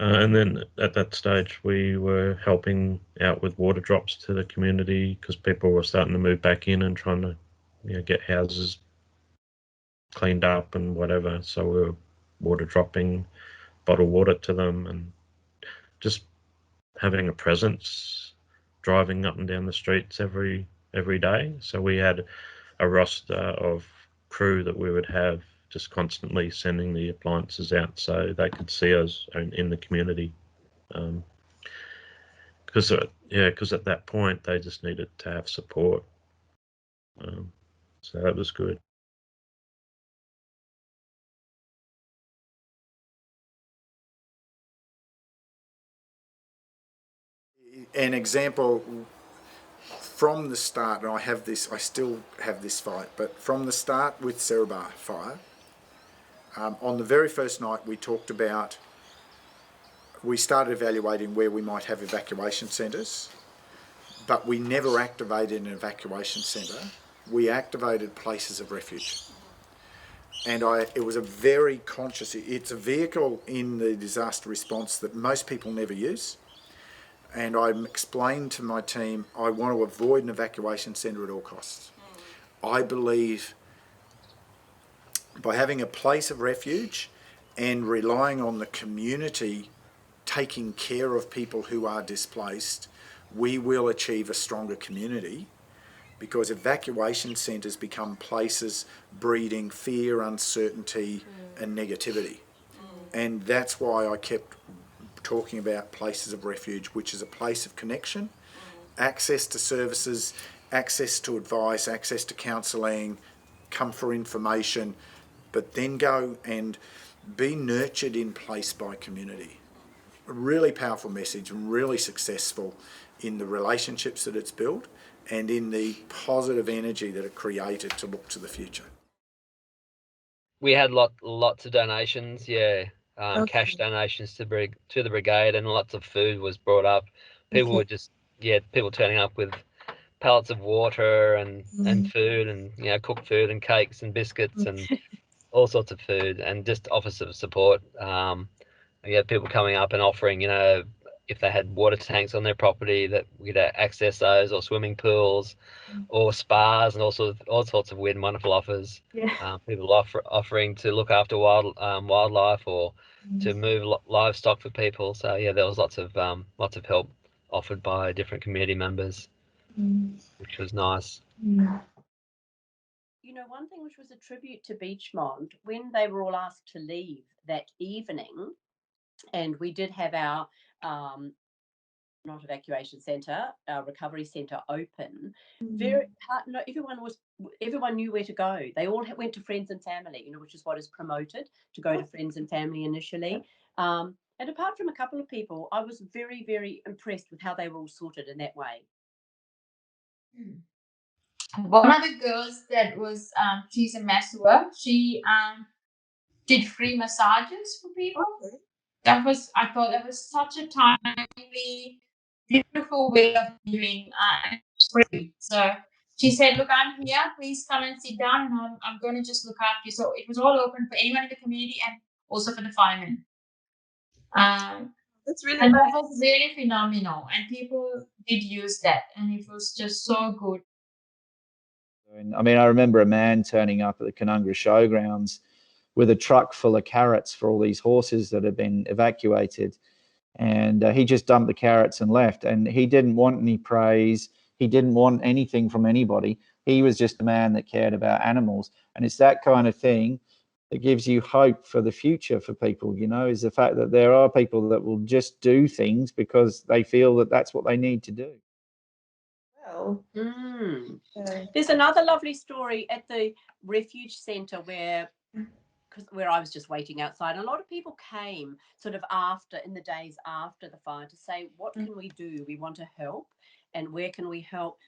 And then at that stage we were helping out with water drops to the community because people were starting to move back in and trying to get houses cleaned up and whatever. So we were water dropping bottled water to them and just having a presence, driving up and down the streets every day. So we had a roster of crew that we would have just constantly sending the appliances out so they could see us in the community. Because at that point they just needed to have support. So that was good. An example from the start, and I still have this fight, but from the start with Seraba fire, on the very first night we started evaluating where we might have evacuation centres, but we never activated an evacuation centre. We activated places of refuge. And it was a very conscious, it's a vehicle in the disaster response that most people never use. And I explained to my team, I want to avoid an evacuation centre at all costs. I believe by having a place of refuge and relying on the community taking care of people who are displaced, we will achieve a stronger community, because evacuation centres become places breeding fear, uncertainty and negativity. And that's why I kept talking about places of refuge, which is a place of connection, access to services, access to advice, access to counselling, come for information, but then go and be nurtured in place by community. A really powerful message and really successful in the relationships that it's built and in the positive energy that it created to look to the future. We had lots of donations, cash donations to the brigade, and lots of food was brought up. People were just people turning up with pallets of water and food, and cooked food and cakes and biscuits and all sorts of food, and just offers of support. We had people coming up and offering, if they had water tanks on their property, that we could access those, or swimming pools, or spas, and all sorts of weird and wonderful offers. People offering to look after wildlife, or to move livestock for people. So there was lots of help offered by different community members, which was nice. One thing which was a tribute to Beachmont, when they were all asked to leave that evening, and we did have our not evacuation centre, our recovery centre open. Everyone knew where to go. They all went to friends and family, which is what is promoted, to go to friends and family initially. And apart from a couple of people, I was very, very impressed with how they were all sorted in that way. One of the girls that was, she's a masseur, she did free massages for people. I thought that was such a timely, beautiful way of doing free. So she said, look, I'm here, please come and sit down, and I'm going to just look after you. So it was all open for anyone in the community and also for the firemen. That's really nice. That was really phenomenal, and people did use that, and it was just so good. I mean, I remember a man turning up at the Canungra Showgrounds with a truck full of carrots for all these horses that had been evacuated. And he just dumped the carrots and left. And he didn't want any praise. He didn't want anything from anybody. He was just a man that cared about animals. And it's that kind of thing that gives you hope for the future for people, is the fact that there are people that will just do things because they feel that that's what they need to do. There's another lovely story at the refuge centre where I was just waiting outside. A lot of people came sort of in the days after the fire to say, what can we do? We want to help, and where can we help?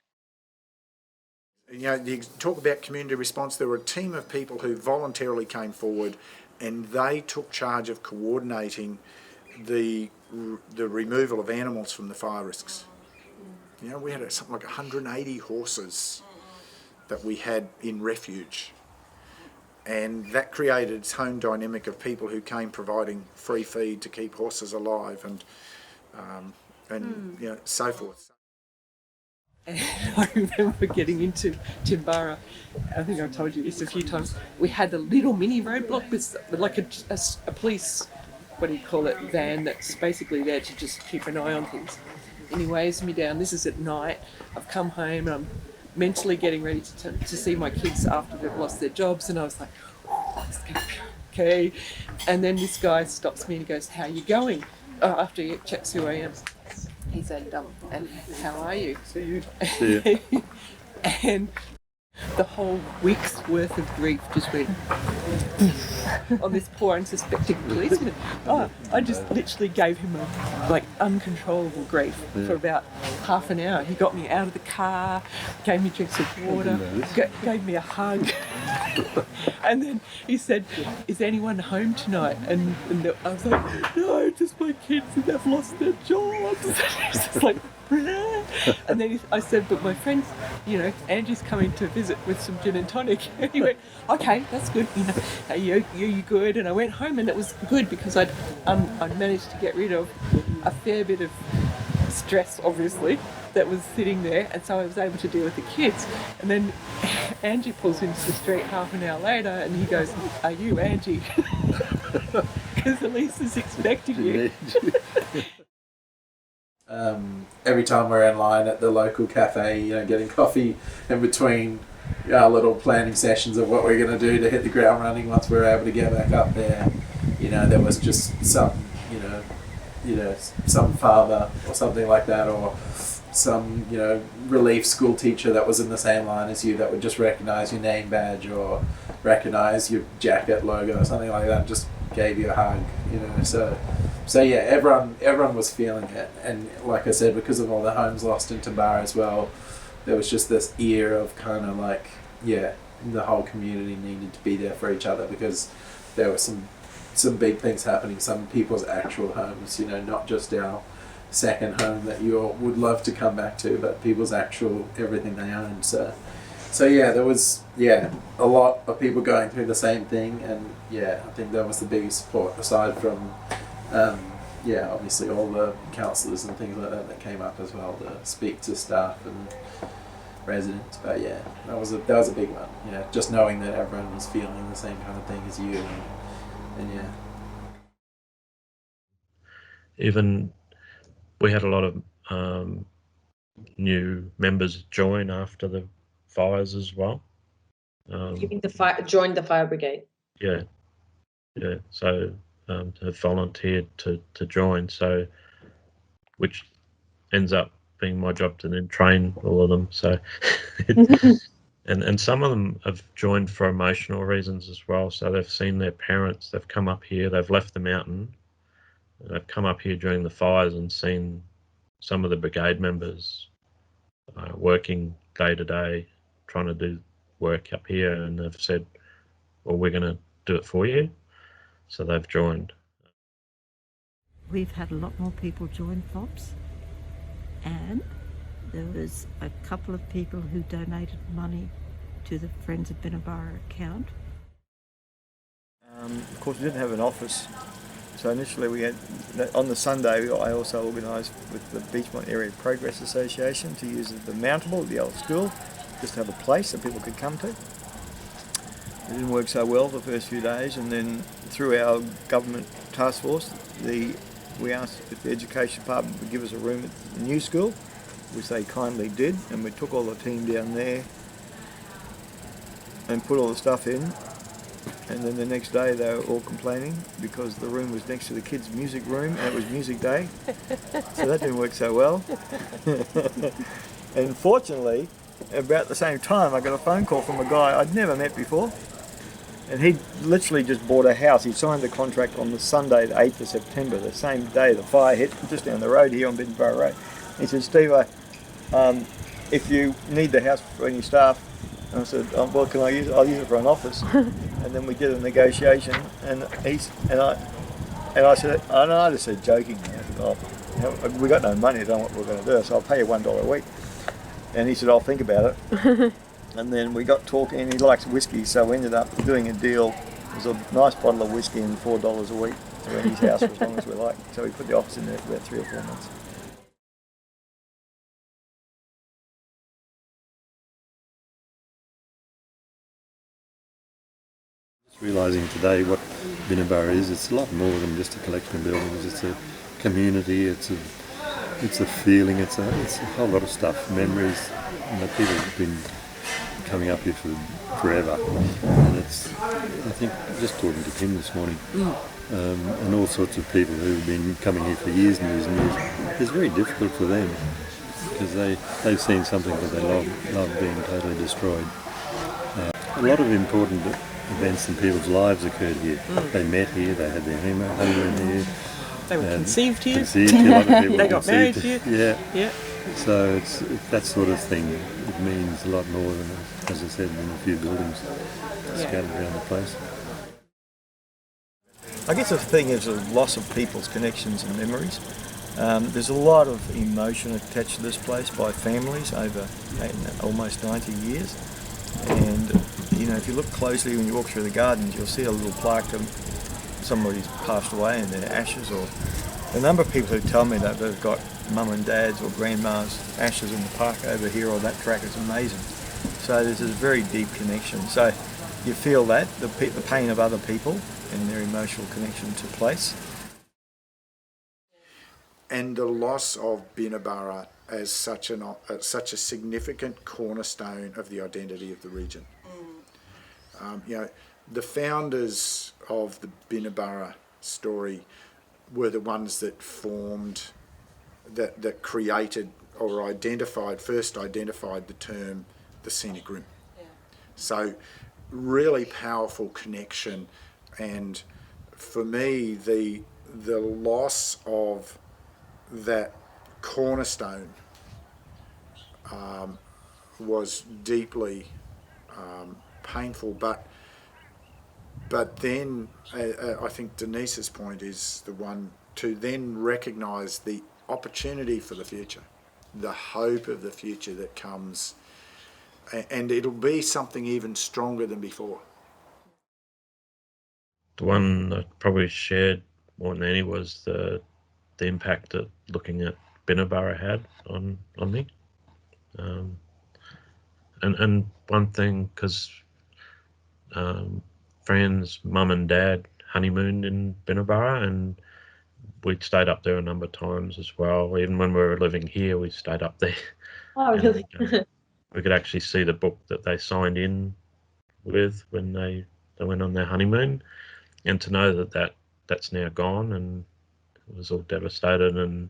You talk about community response. There were a team of people who voluntarily came forward, and they took charge of coordinating the removal of animals from the fire risks. We had something like 180 horses that we had in refuge. And that created its own dynamic of people who came providing free feed to keep horses alive and so forth. I remember getting into Timbara. I think I've told you this a few times. We had a little mini roadblock with like a police, van that's basically there to just keep an eye on things. And he waves me down. This is at night. I've come home and I'm mentally getting ready to see my kids after they've lost their jobs, and I was like, oh, it's going to be okay. And then this guy stops me and he goes, how are you going? After he checks who I am. He said, and how are you? See you. And the whole week's worth of grief just went on this poor unsuspecting policeman. I just literally gave him uncontrollable grief for about half an hour. He got me out of the car, gave me drinks of water, gave me a hug. And then he said, is anyone home tonight? And I was like, no, just my kids, and they've lost their jobs. It's just like, and then I said, but my friends, Angie's coming to visit with some gin and tonic. And he went, okay, that's good. Are you good? And I went home, and it was good because I'd managed to get rid of a fair bit of stress, obviously, that was sitting there, and so I was able to deal with the kids. And then Angie pulls into the street half an hour later, and he goes, are you Angie? Because Elisa's expecting you. Every time we're in line at the local cafe, getting coffee in between our little planning sessions of what we're going to do to hit the ground running once we're able to get back up there, there was just some father or something like that, or some relief school teacher that was in the same line as you that would just recognize your name badge or recognize your jacket logo or something like that, just gave you a hug, so yeah, everyone was feeling it, and like I said, because of all the homes lost in Tambara as well, there was just this ear of kind of like, the whole community needed to be there for each other, because there were some big things happening, some people's actual homes, not just our second home that you all would love to come back to, but people's actual everything they owned. So yeah, there was a lot of people going through the same thing, and I think that was the biggest support, aside from obviously all the counsellors and things like that came up as well to speak to staff and residents. But that was a big one. Just knowing that everyone was feeling the same kind of thing as you, and even we had a lot of new members join after the fires as well. You mean joined the fire brigade? Yeah. So have volunteered to join. So, which ends up being my job to then train all of them. So, and some of them have joined for emotional reasons as well. So they've seen their parents. They've come up here. They've left the mountain. They've come up here during the fires and seen some of the brigade members working day to day, trying to do work up here, and they've said, well, we're going to do it for you. So they've joined. We've had a lot more people join FOPs, and there was a couple of people who donated money to the Friends of Binna Burra account. Of course, we didn't have an office. So initially we had, on the Sunday, I also organised with the Beachmont Area Progress Association to use the Mountable at the old school, just to have a place that people could come to. It didn't work so well the first few days, and then through our government task force, we asked if the Education Department would give us a room at the new school, which they kindly did, and we took all the team down there and put all the stuff in. And then the next day they were all complaining because the room was next to the kids' music room and it was music day. So that didn't work so well. And fortunately, about the same time, I got a phone call from a guy I'd never met before. And he literally just bought a house. He signed the contract on the Sunday, the 8th of September, the same day the fire hit, just down the road here on Binna Burra Road. He said, Steve, if you need the house for any staff, and I said, well, can I use it? I'll use it for an office. And then we did a negotiation, and I said, I just said joking, I said, we got no money, I don't know what we're going to do, so I'll pay you $1 a week. And he said, I'll think about it. And then we got talking, and he likes whiskey, so we ended up doing a deal. It was a nice bottle of whiskey and $4 a week to rent his house for as long as we like. So we put the office in there for about 3 or 4 months. Realising today what Binna Burra is, it's a lot more than just a collection of buildings. It's a community, it's a feeling, it's a whole lot of stuff, memories, people have been coming up here for forever, and it's, I think, just talking to Tim this morning, and all sorts of people who've been coming here for years and years and years, it's very difficult for them because they've seen something that they love being totally destroyed. A lot of important events in people's lives occurred here. They met here, they had their honeymoon here. They were conceived here. Conceived here, a lot of people they got married here. Yeah. So it's that sort of thing. It means a lot more than, as I said, than a few buildings scattered around the place. I guess the thing is a loss of people's connections and memories. There's a lot of emotion attached to this place by families over almost 90 years. And, you know, if you look closely when you walk through the gardens, you'll see a little plaque of somebody's passed away and their ashes, or a number of people who tell me that they've got mum and dad's or grandma's ashes in the park over here or that track. Is amazing. So there's this very deep connection. So you feel that, the pain of other people and their emotional connection to place. And the loss of Binna Burra as such a significant cornerstone of the identity of the region. You know, the founders of the Binna Burra story were the ones that formed, that created or first identified the term the Scenic Rim. So really powerful connection, and for me the loss of that cornerstone was deeply painful, but then I think Denise's point is the one to then recognise the opportunity for the future, the hope of the future that comes, and it'll be something even stronger than before. The one that probably shared more than any was the impact that looking at Binna Burra had on me. And one thing, because Fran's mum and dad honeymooned in Binna Burra, and we'd stayed up there a number of times as well. Even when we were living here, we stayed up there. Oh, really? And, we could actually see the book that they signed in with when they went on their honeymoon, and to know that's now gone, and it was all devastated, and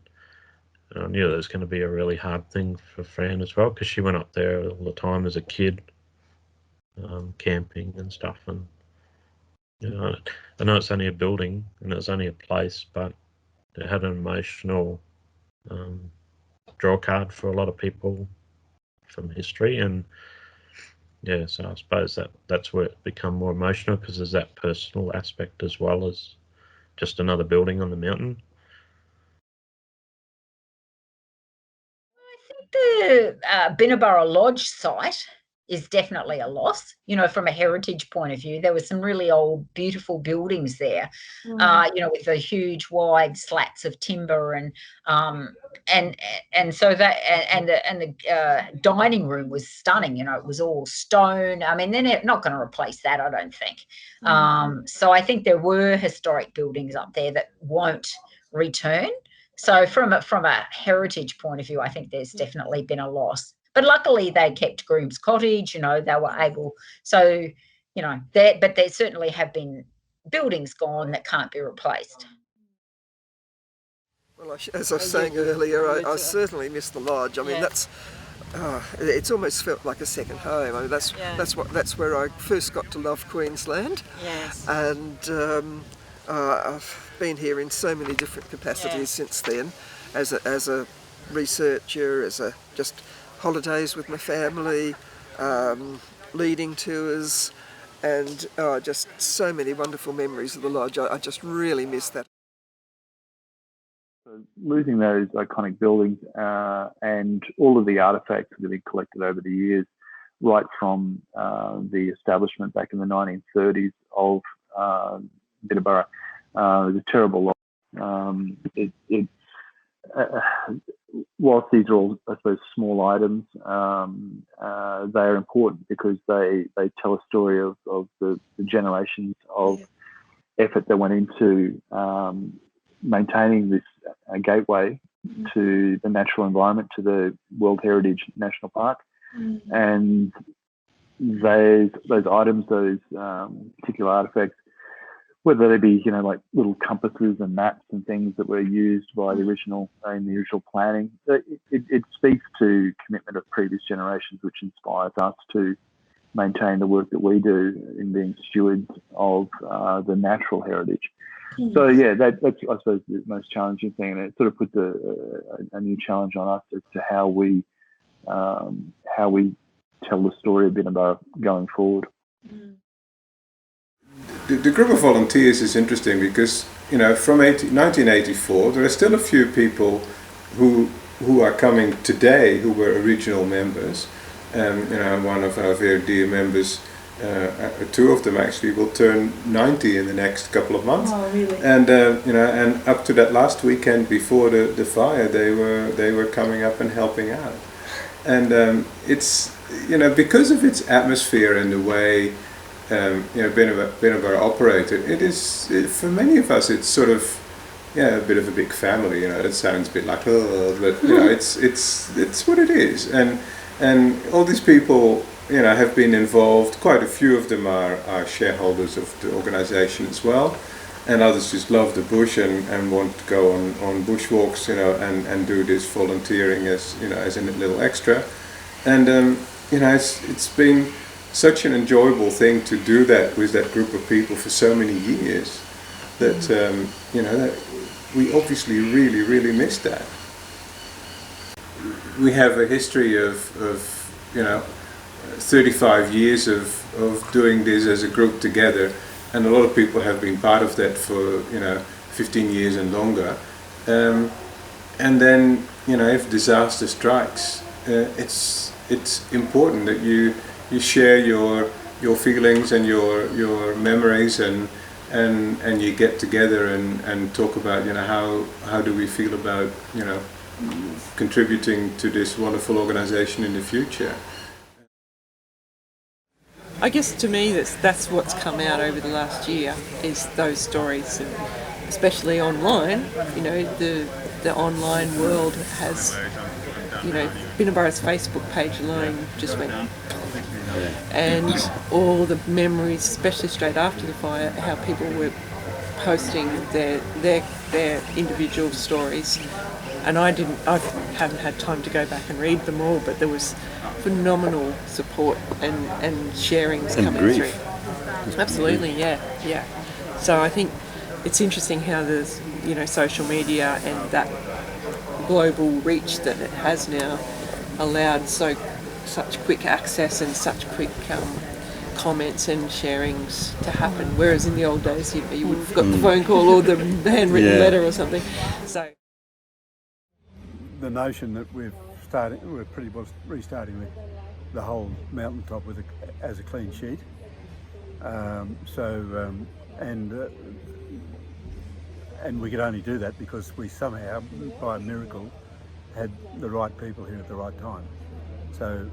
I knew that was going to be a really hard thing for Fran as well, because she went up there all the time as a kid, camping and stuff. And you know, I know it's only a building and it's only a place, but it had an emotional draw card for a lot of people from history. And yeah, so I suppose that's where it become more emotional, because there's that personal aspect as well as just another building on the mountain. The Binna Burra Lodge site is definitely a loss. You know, from a heritage point of view, there were some really old, beautiful buildings there. You know, with the huge, wide slats of timber, and so that and the dining room was stunning. You know, it was all stone. I mean, they're not going to replace that, I don't think. So I think there were historic buildings up there that won't return. So from a heritage point of view, I think there's definitely been a loss. But luckily they kept Groom's Cottage, you know, they were able, so, you know, but there certainly have been buildings gone that can't be replaced. Well, as I was saying earlier, I certainly miss the lodge. I mean, that's, it's almost felt like a second home. I mean, that's where I first got to love Queensland. Yes. And I've been here in so many different capacities since then, as a researcher, as a just holidays with my family, leading tours, and just so many wonderful memories of the lodge. I just really miss that. So losing those iconic buildings and all of the artefacts that have been collected over the years, right from the establishment back in the 1930s of Binna Burra, was a terrible loss. Whilst these are all, I suppose, small items, they are important because they tell a story of the generations of effort that went into maintaining this gateway to the natural environment, to the World Heritage National Park. And those items, those particular artifacts, whether they be, like little compasses and maps and things that were used by the original planning, it speaks to commitment of previous generations, which inspires us to maintain the work that we do in being stewards of the natural heritage. So yeah, that's I suppose the most challenging thing, and it sort of puts a new challenge on us as to how we tell the story of Binna Burra going forward. The group of volunteers is interesting because, from 1984, there are still a few people who are coming today who were original members. One of our very dear members, two of them actually, will turn 90 in the next couple of months. Oh, really? And and up to that last weekend before the fire, they were coming up and helping out. And it's because of its atmosphere and the way Binna Burra operated, for many of us it's sort of a bit of a big family. It sounds a bit like but it's what it is. And all these people have been involved. Quite a few of them are shareholders of the organisation as well, and others just love the bush and want to go on bushwalks, and do this volunteering as a little extra. And it's been such an enjoyable thing to do that with that group of people for so many years that that we obviously really, really miss that. We have a history of 35 years of doing this as a group together, and a lot of people have been part of that for 15 years and longer. And then if disaster strikes, it's important that you share your feelings and your memories and you get together and talk about how do we feel about contributing to this wonderful organisation in the future. I guess to me that's what's come out over the last year is those stories, and especially online. The online world has, Binna Burra's Facebook page alone just went, and all the memories, especially straight after the fire, how people were posting their individual stories. And I haven't had time to go back and read them all, but there was phenomenal support and sharings and coming grief. through. Absolutely, yeah. So I think it's interesting how there's social media and that global reach that it has now allowed such quick access and such quick comments and sharings to happen. Whereas in the old days, you would have got the phone call or the handwritten letter or something. So the notion that we're pretty much restarting the whole mountaintop as a clean sheet. And we could only do that because we somehow, by a miracle, had the right people here at the right time. So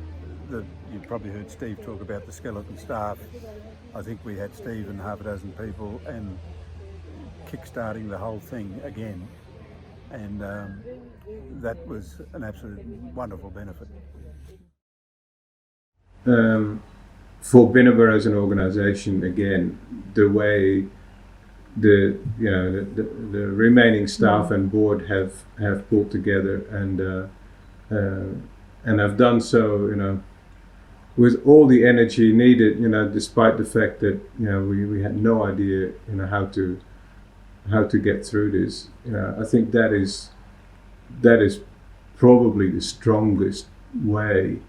you've probably heard Steve talk about the skeleton staff. I think we had Steve and half a dozen people and kick-starting the whole thing again. And that was an absolute wonderful benefit. For Binna Burra as an organisation, again, the way the remaining staff and board have pulled together and have done so, with all the energy needed, despite the fact that we had no idea, how to get through this. I think that is probably the strongest way.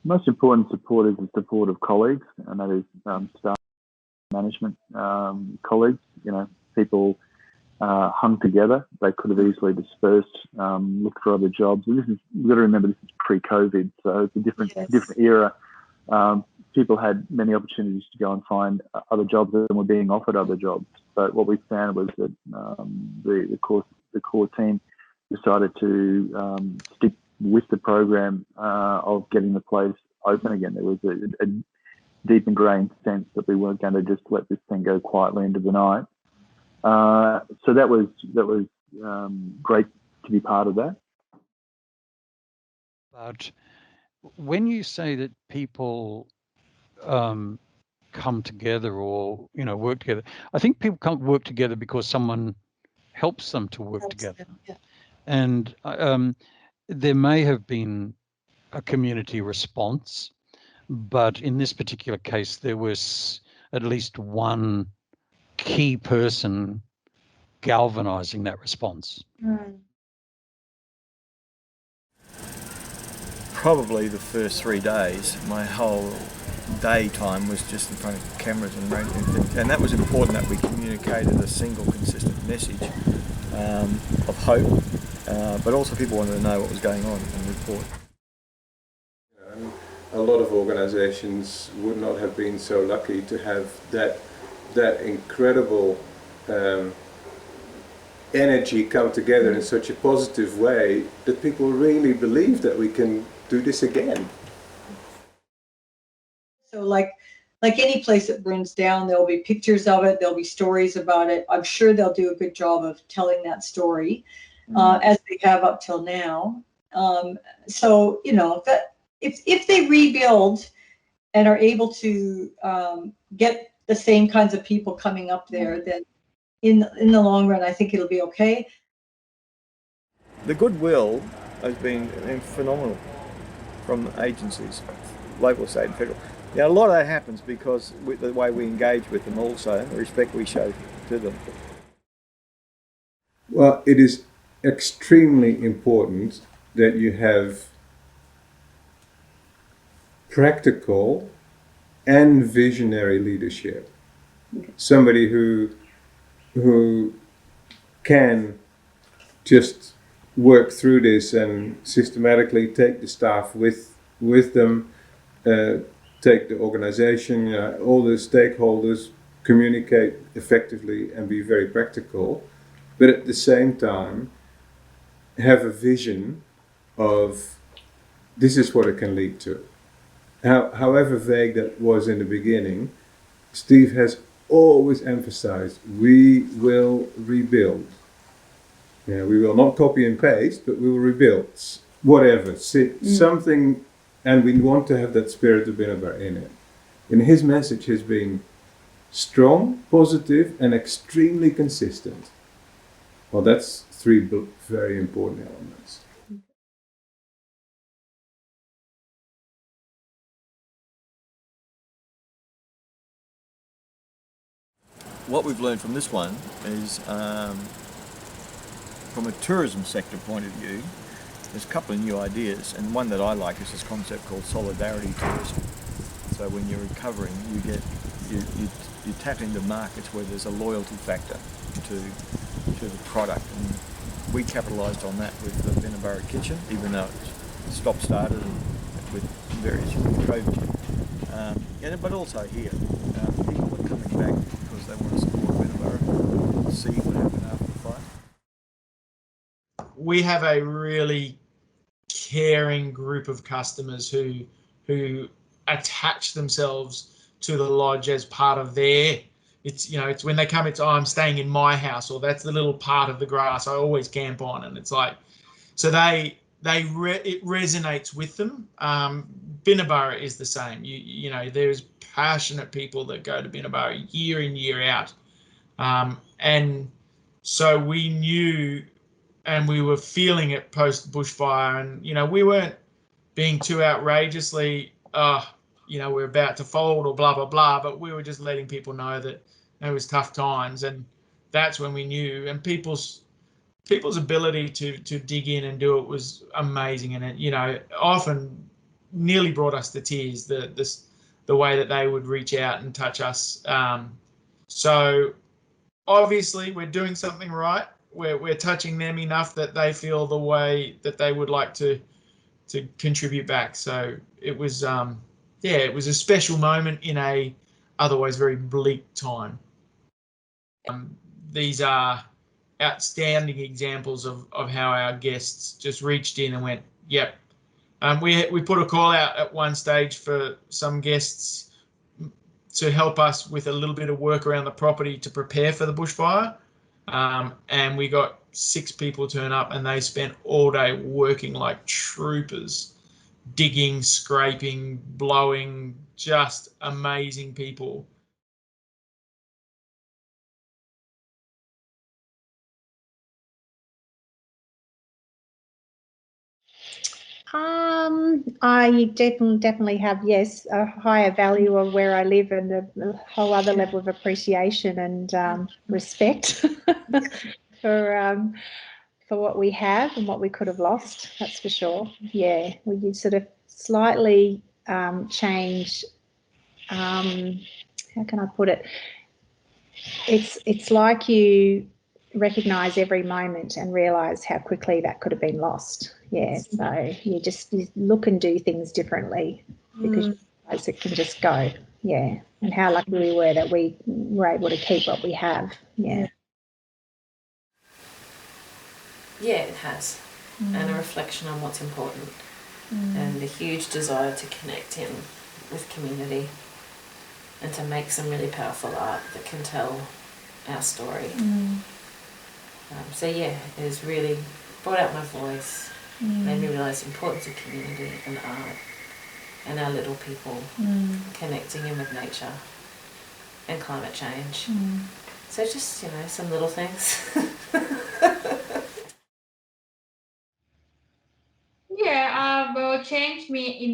Most important support is the support of colleagues, and that is staff, management, colleagues. People hung together. They could have easily dispersed, looked for other jobs. And you've got to remember, this is pre-COVID, so it's a different era. People had many opportunities to go and find other jobs and were being offered other jobs. But what we found was that the core team decided to stick with the program of getting the place open again. There was a deep ingrained sense that we weren't going to just let this thing go quietly into the night. So that was great to be part of that. But when you say that people come together or, you know, work together, I think people can't work together because someone helps them to work together. Yeah. And there may have been a community response, but in this particular case, there was at least one key person galvanizing that response. Probably the first 3 days, my whole daytime was just in front of cameras and radio and things, and that was important that we communicated a single consistent message of hope, but also people wanted to know what was going on and report. A lot of organisations would not have been so lucky to have that incredible energy come together in such a positive way that people really believe that we can do this again. So like any place that burns down, there'll be pictures of it, there'll be stories about it. I'm sure they'll do a good job of telling that story, as they have up till now. So, you know, that if they rebuild and are able to get the same kinds of people coming up there, then in the long run, I think it'll be okay. The goodwill has been phenomenal from agencies, local, state and federal. Now, a lot of that happens because the way we engage with them also, the respect we show to them. Well, it is extremely important that you have practical and visionary leadership. Somebody who can just work through this and systematically take the staff with them, take the organization, all the stakeholders, communicate effectively and be very practical, but at the same time have a vision of this is what it can lead to. However vague that was in the beginning, Steve has always emphasized we will rebuild. Yeah, we will not copy and paste, but we will rebuild whatever, something, and we want to have that spirit of Binna Burra in it. And his message has been strong, positive, and extremely consistent. Well, that's three very important elements. What we've learned from this one is, from a tourism sector point of view, there's a couple of new ideas, and one that I like is this concept called solidarity tourism. So when you're recovering, you tap into markets where there's a loyalty factor to the product, and we capitalised on that with the Binna Burra kitchen, even though it's stop-started with various COVID. But also here, people are coming back because they want to support Binna Burra, see what happened after the fire. We have a really caring group of customers who attach themselves to the lodge as part of their. It's when they come, it's I'm staying in my house, or that's the little part of the grass I always camp on, and it's like, so it resonates with them. Binna Burra is the same. There's passionate people that go to Binna Burra year in, year out, and so we knew, and we were feeling it post bushfire, and we weren't being too outrageously, we're about to fold or blah blah blah, but we were just letting people know that it was tough times, and that's when we knew. And people's ability to dig in and do it was amazing, and it often nearly brought us to tears, the way that they would reach out and touch us. So obviously we're doing something right. We're touching them enough that they feel the way that they would like to contribute back. So it was it was a special moment in a otherwise very bleak time. These are outstanding examples of how our guests just reached in and went, yep. We put a call out at one stage for some guests to help us with a little bit of work around the property to prepare for the bushfire. And we got 6 people turn up, and they spent all day working like troopers. digging, scraping, blowing, just amazing people. I definitely have, yes, a higher value of where I live and a whole other level of appreciation and respect for what we have and what we could have lost. That's for sure. Yeah, we sort of slightly change. How can I put it? It's like you recognise every moment and realise how quickly that could have been lost. Yeah, so you look and do things differently because you realise it can just go. Yeah, and how lucky we were that we were able to keep what we have. Yeah. Yeah, it has. And a reflection on what's important and a huge desire to connect in with community and to make some really powerful art that can tell our story. So yeah, it has really brought out my voice, made me realise the importance of community and art and our little people connecting in with nature and climate change. So just, you know, some little things. Yeah, well, it changed me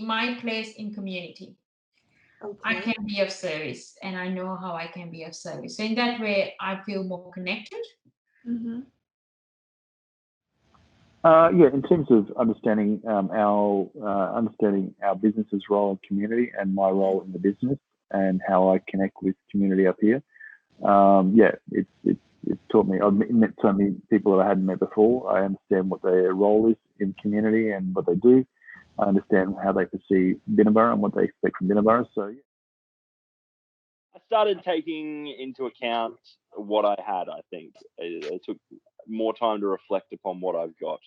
my place in community. I can be of service, and I know how I can be of service. So in that way, I feel more connected. Yeah, in terms of understanding our business's role in community and my role in the business and how I connect with community up here. Yeah, it's taught me. I've met so many people that I hadn't met before. I understand what their role is in community and what they do. I understand how they perceive Binna Burra and what they expect from Binna Burra. So yeah. I started taking into account what I had, I think. It took more time to reflect upon what I've got.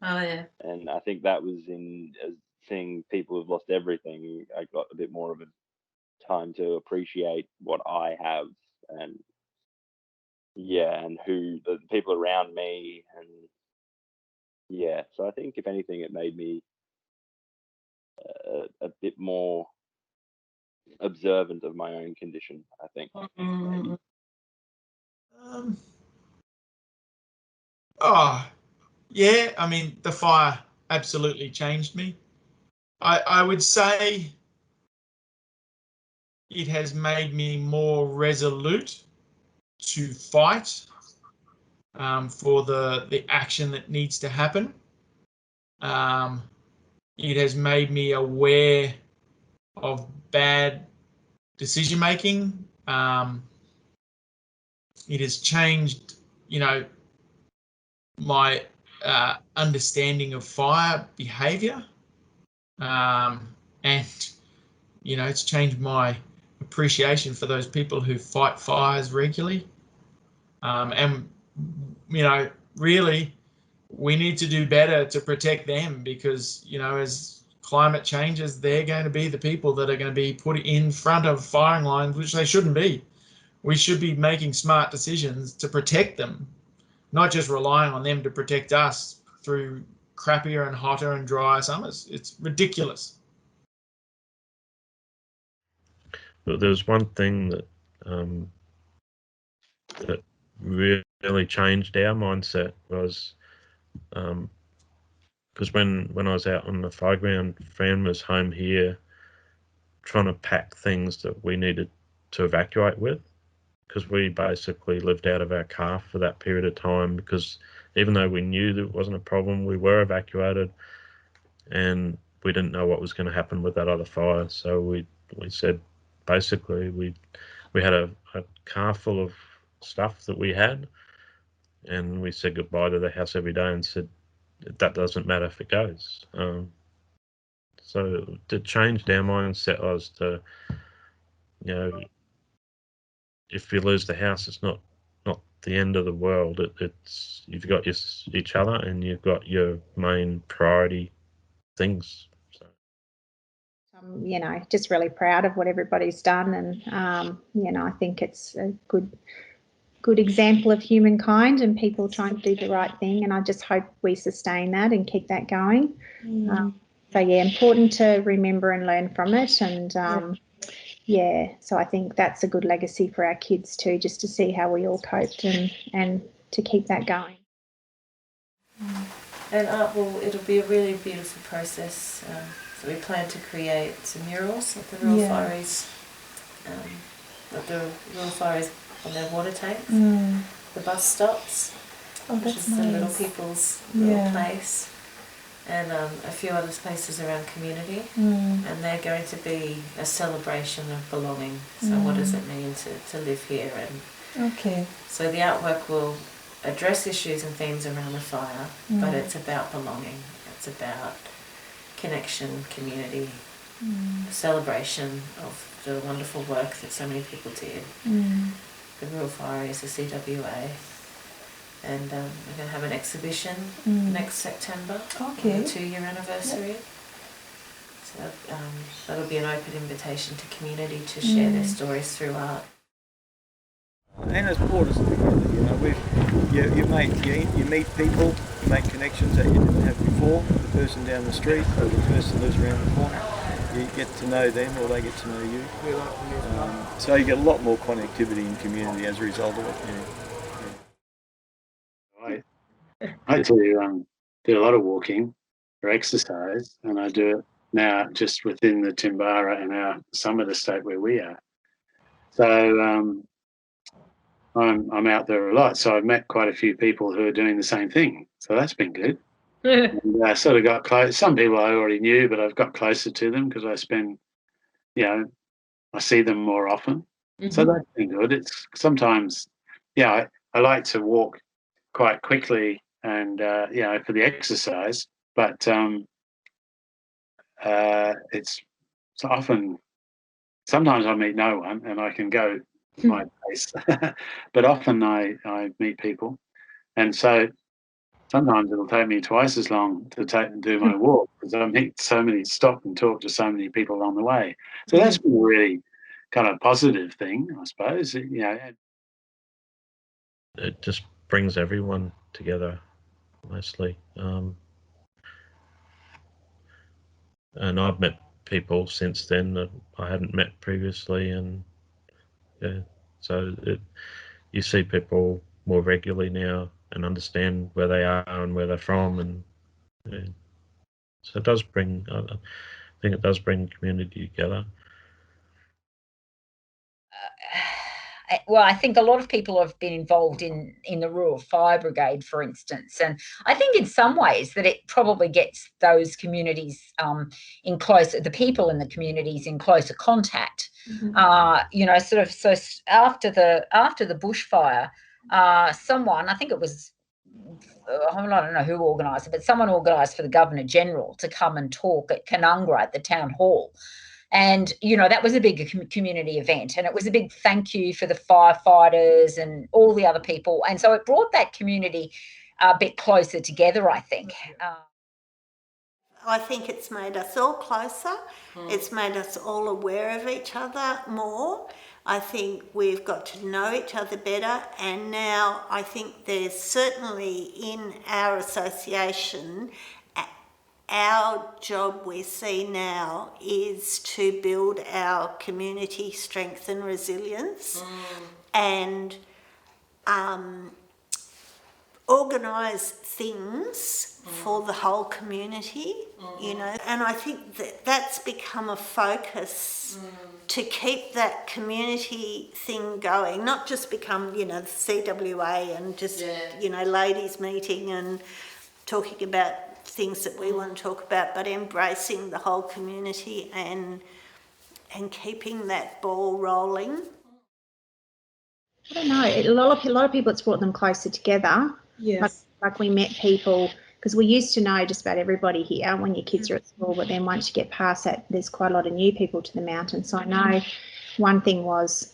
Oh, yeah. And I think that was in seeing people who've lost everything, I got a bit more of a time to appreciate what I have and who the people around me so I think if anything it made me a bit more observant of my own condition, I think. Yeah, I mean, the fire absolutely changed me. I would say it has made me more resolute to fight for the action that needs to happen. It has made me aware of bad decision making. It has changed, you know, my understanding of fire behaviour, and you know, it's changed my appreciation for those people who fight fires regularly. And you know, really, we need to do better to protect them because, you know, as climate changes, they're going to be the people that are going to be put in front of firing lines, which they shouldn't be. We should be making smart decisions to protect them, not just relying on them to protect us through crappier and hotter and drier summers. It's ridiculous. But there's one thing that that really changed our mindset was because when I was out on the fire ground, Fran was home here trying to pack things that we needed to evacuate with, because we basically lived out of our car for that period of time, because even though we knew that it wasn't a problem, we were evacuated and we didn't know what was going to happen with that other fire. So we said basically we had a car full of stuff that we had, and we said goodbye to the house every day and said that doesn't matter if it goes. So to change our mindset was to, you know, if you lose the house, it's not the end of the world. It's you've got each other and you've got your main priority things. So. I'm, you know, just really proud of what everybody's done, and you know, I think it's a good good example of humankind and people trying to do the right thing, and I just hope we sustain that and keep that going. So yeah, important to remember and learn from it, and so I think that's a good legacy for our kids too, just to see how we all coped and to keep that going. And it'll be a really beautiful process. So we plan to create some murals at the rural fireys, on their water tanks, the bus stops, which is the little people's little place, and a few other places around community. And they're going to be a celebration of belonging. So what does it mean to live here? And so the artwork will address issues and themes around the fire, but it's about belonging. It's about connection, community, celebration of the wonderful work that so many people did. The Rural Fire is the CWA, and we're going to have an exhibition next September on the 2-year anniversary. So that'll be an open invitation to community to share their stories through art. And it's brought us together, you know. You meet people, you make connections that you didn't have before. The person down the street or the person who lives around the corner, you get to know them or they get to know you. So you get a lot more connectivity in community as a result of it. I do a lot of walking for exercise, and I do it now just within the Timbara and our summit estate where we are. So I'm out there a lot, so I've met quite a few people who are doing the same thing. So that's been good. And I sort of got close. Some people I already knew, but I've got closer to them because I spend, I see them more often. So that's been good. It's sometimes, I like to walk quite quickly and, for the exercise, but it's often, sometimes I meet no one and I can go my pace, but often I meet people, and so sometimes it'll take me twice as long to do my walk because I meet stop and talk to so many people along the way. So that's been a really kind of positive thing, I suppose. It just brings everyone together mostly, and I've met people since then that I hadn't met previously, and so you see people more regularly now and understand where they are and where they're from, and so it does bring. I think it does bring community together. Well, I think a lot of people have been involved in the Rural Fire Brigade, for instance, and I think in some ways that it probably gets those communities the people in the communities in closer contact. So after the bushfire, someone, I think it was, I don't know who organised it, but someone organised for the Governor General to come and talk at Canungra at the town hall. And, that was a big community event, and it was a big thank you for the firefighters and all the other people. And so it brought that community a bit closer together, I think. I think it's made us all closer. It's made us all aware of each other more. I think we've got to know each other better. And now I think there's certainly in our association, our job we see now is to build our community strength and resilience and organise things for the whole community, and I think that's become a focus to keep that community thing going, not just become, the CWA and just, ladies meeting and talking about things that we want to talk about, but embracing the whole community and keeping that ball rolling. I don't know. A lot of people, it's brought them closer together. Yes. Like we met people, because we used to know just about everybody here when your kids are at school, but then once you get past that, there's quite a lot of new people to the mountain. So I know one thing was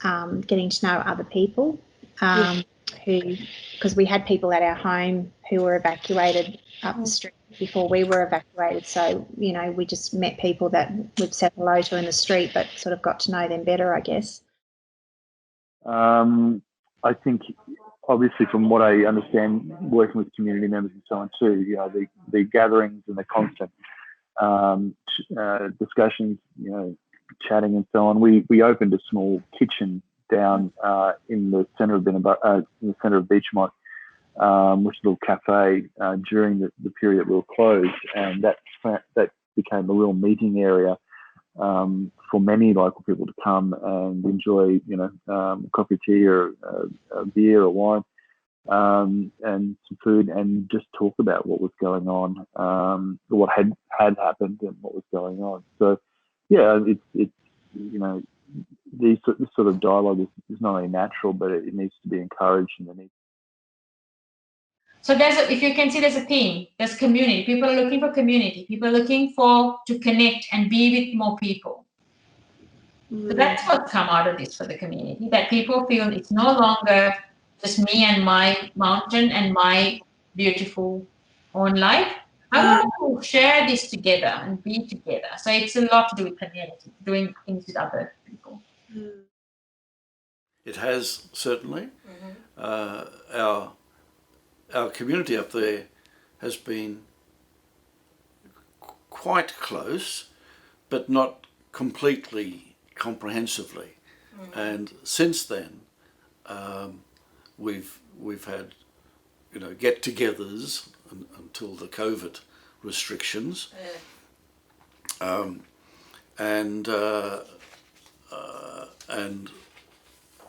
getting to know other people because we had people at our home who were evacuated up the street before we were evacuated. So, we just met people that we've said hello to in the street, but sort of got to know them better, I guess. I think obviously, from what I understand, working with community members and so on too, you know, the gatherings and the constant discussions, you know, chatting and so on. We opened a small kitchen down in the centre of Beechmont, which is a little cafe during the period that we were closed, and that became a real meeting area for many local people to come and enjoy, you know, coffee, tea, or a beer or wine, and some food, and just talk about what was going on, what had happened, and what was going on. So, yeah, it's you know, this sort of dialogue is not only natural, but it needs to be encouraged, and it needs. So if you can see, there's a theme. There's community. People are looking for community. People are looking to connect and be with more people. So that's what's come out of this for the community, that people feel it's no longer just me and my mountain and my beautiful own life. I want to share this together and be together. So it's a lot to do with community, doing things with other people. It has, certainly. Our community up there has been quite close, but not completely comprehensively. And since then, we've had, you know, get-togethers until the COVID restrictions, and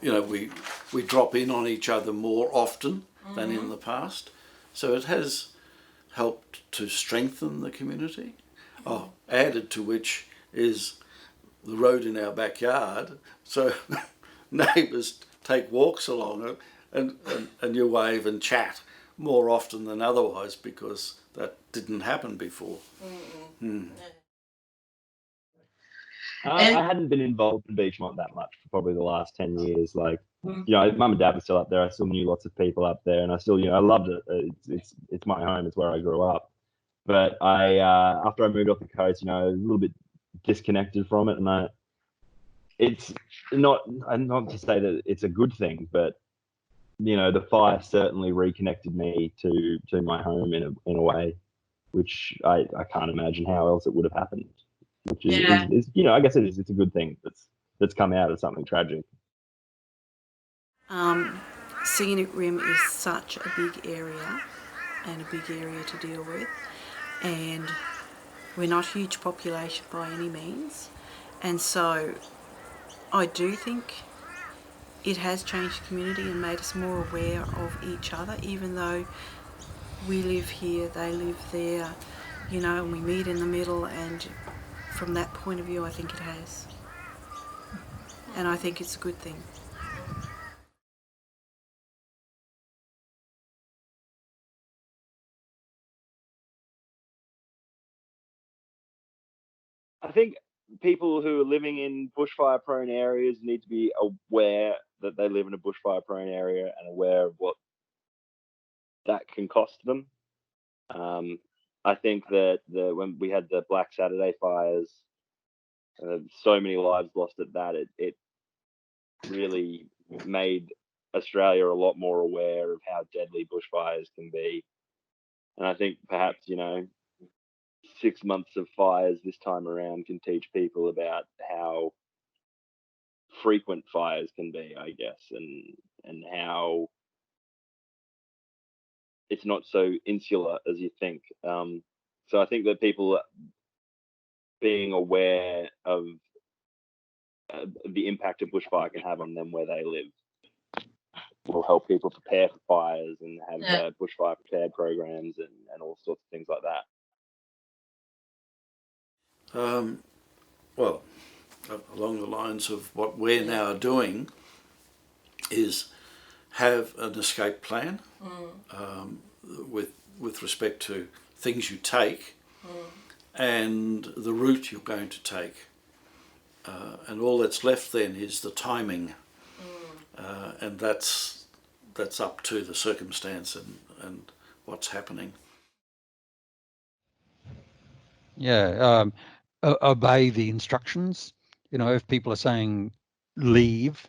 you know, we drop in on each other more often than in the past, so it has helped to strengthen the community. Added to which is the road in our backyard, so neighbours take walks along it, and you wave and chat more often than otherwise, because that didn't happen before. I hadn't been involved in Beechmont that much for probably the last 10 years. Like, you know, mum and dad were still up there. I still knew lots of people up there, and I still, you know, I loved it. It's my home. It's where I grew up. But after I moved off the coast, you know, I was a little bit disconnected from it, and it's not to say that it's a good thing, but you know, the fire certainly reconnected me to my home in a way, which I can't imagine how else it would have happened. Which is you know, I guess it's a good thing that's come out of something tragic. Scenic Rim is such a big area, and a big area to deal with, and we're not a huge population by any means, and so I do think it has changed the community and made us more aware of each other, even though we live here, they live there, you know, and we meet in the middle, and from that point of view, I think it has. And I think it's a good thing. I think people who are living in bushfire-prone areas need to be aware that they live in a bushfire-prone area and aware of what that can cost them. I think that when we had the Black Saturday fires, so many lives lost at that, it really made Australia a lot more aware of how deadly bushfires can be. And I think perhaps, you know, 6 months of fires this time around can teach people about how frequent fires can be, I guess, and how it's not so insular as you think. So I think that people being aware of the impact a bushfire can have on them where they live will help people prepare for fires and have bushfire prepared programs and all sorts of things like that. Well, along the lines of what we're now doing is have an escape plan with respect to things you take and the route you're going to take. And all that's left then is the timing, and that's up to the circumstance and what's happening. Yeah, obey the instructions. You know, if people are saying leave.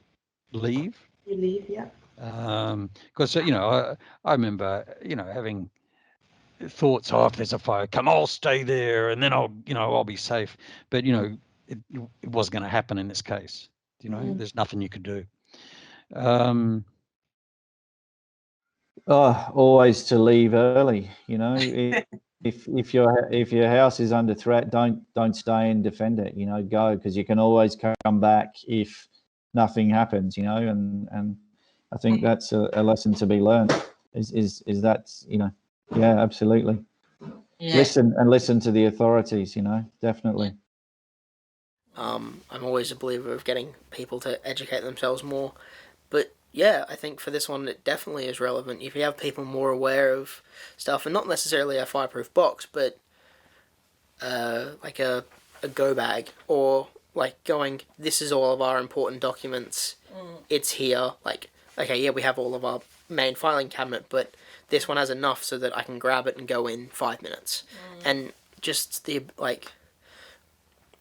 You leave, yeah. Because I remember having thoughts, oh, if there's a fire, I'll stay there, and then I'll be safe. But it wasn't going to happen in this case. There's nothing you could do. Always to leave early. If your house is under threat, don't stay and defend it. Go, because you can always come back if nothing happens. And I think that's a lesson to be learned. Is that yeah, absolutely. Yeah. Listen to the authorities. Definitely. I'm always a believer of getting people to educate themselves more, but yeah, I think for this one it definitely is relevant. If you have people more aware of stuff, and not necessarily a fireproof box, but like a go bag, or like going, this is all of our important documents, it's here, like, okay, yeah, we have all of our main filing cabinet, but this one has enough so that I can grab it and go in 5 minutes. And just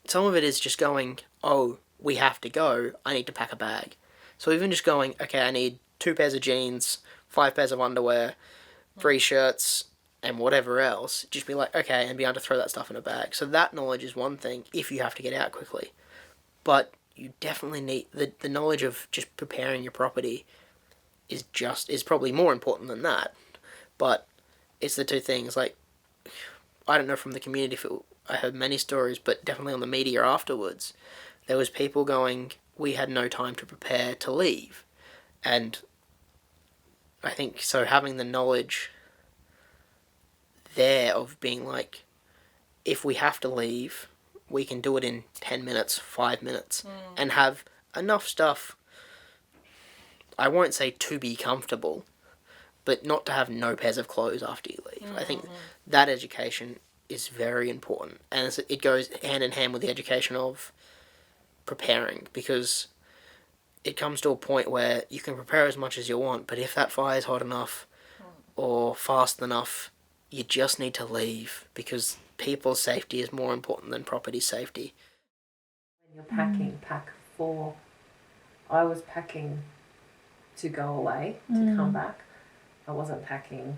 some of it is just going, oh, we have to go, I need to pack a bag. So even just going, okay, I need 2 pairs of jeans, 5 pairs of underwear, 3 shirts, and whatever else, just be like, okay, and be able to throw that stuff in a bag. So that knowledge is one thing if you have to get out quickly. But you definitely need the knowledge of just preparing your property is probably more important than that. But it's the two things. Like, I don't know from the community if I heard many stories, but definitely on the media afterwards, there was people going, we had no time to prepare to leave. And I think so having the knowledge there of being like, if we have to leave, we can do it in 10 minutes, 5 minutes, and have enough stuff, I won't say to be comfortable, but not to have no pairs of clothes after you leave. I think that education is very important, and it goes hand in hand with the education of preparing, because it comes to a point where you can prepare as much as you want, but if that fire is hot enough or fast enough, you just need to leave, because people's safety is more important than property safety. When you're packing, pack for... I was packing to go away, to come back. I wasn't packing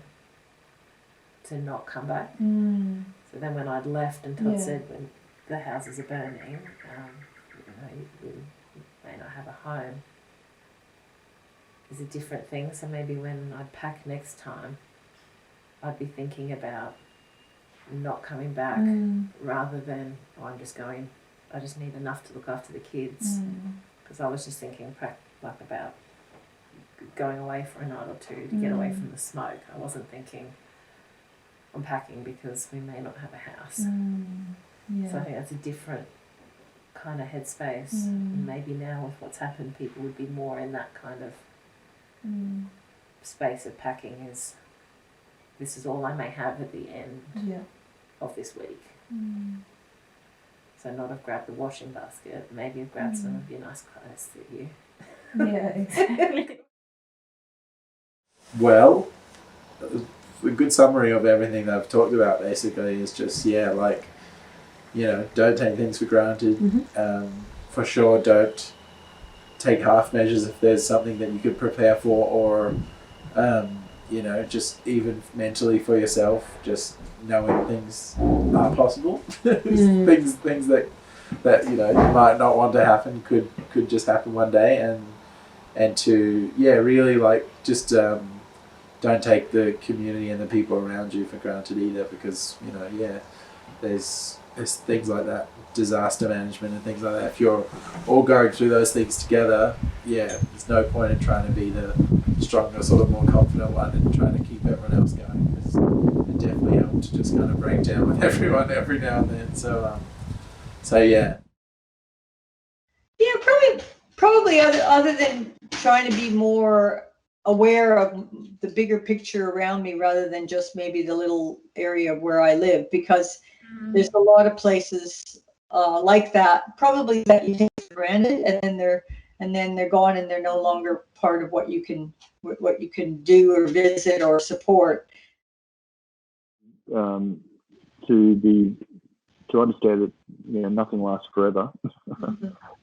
to not come back. So then when I'd left and Todd said when the houses are burning, you may not have a home, is a different thing. So maybe when I'd pack next time, I'd be thinking about not coming back rather than, oh, I'm just going, I just need enough to look after the kids. Because I was just thinking about going away for a night or two to get away from the smoke. I wasn't thinking I'm packing because we may not have a house. So I think that's a different kind of headspace. And maybe now with what's happened, people would be more in that kind of space of packing is, this is all I may have at the end of this week. So not have grabbed the washing basket, maybe have grabbed some of your nice clothes that you... Yeah, exactly. Well, a good summary of everything that I've talked about basically is just, don't take things for granted. For sure, don't take half measures if there's something that you could prepare for, or, just even mentally for yourself, just knowing things are possible. things that you might not want to happen could just happen one day, and to really just don't take the community and the people around you for granted either, because there's things like that, disaster management and things like that. If you're all going through those things together, there's no point in trying to be the stronger, sort of more confident one and trying to keep everyone else going, because it definitely helps to just kind of break down with everyone every now and then. So yeah. Yeah, probably other than trying to be more aware of the bigger picture around me rather than just maybe the little area where I live, because there's a lot of places like that, probably that you take for granted, and then they're gone, and they're no longer part of what you can do or visit or support. To understand that nothing lasts forever.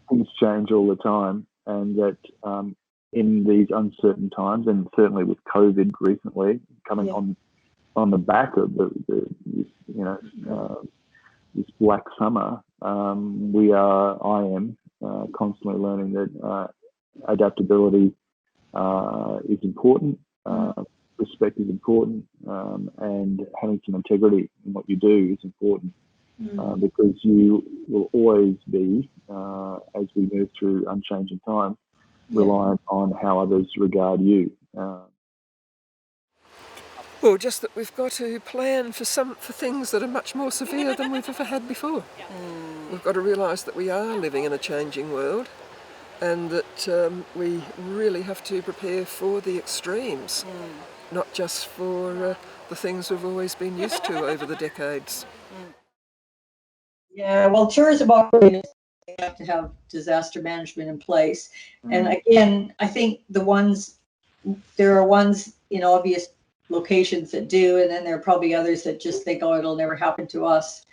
Things change all the time, and that in these uncertain times, and certainly with COVID recently coming on the back of this black summer, I am constantly learning that adaptability is important, respect is important, and having some integrity in what you do is important, because you will always be, as we move through unchanging times, reliant on how others regard you. Well, just that we've got to plan for things that are much more severe than we've ever had before. We've got to realise that we are living in a changing world, and that we really have to prepare for the extremes, not just for the things we've always been used to over the decades. Yeah, well, tourism operators have to have disaster management in place. And again, I think there are ones in obvious locations that do, and then there are probably others that just think, oh, it'll never happen to us.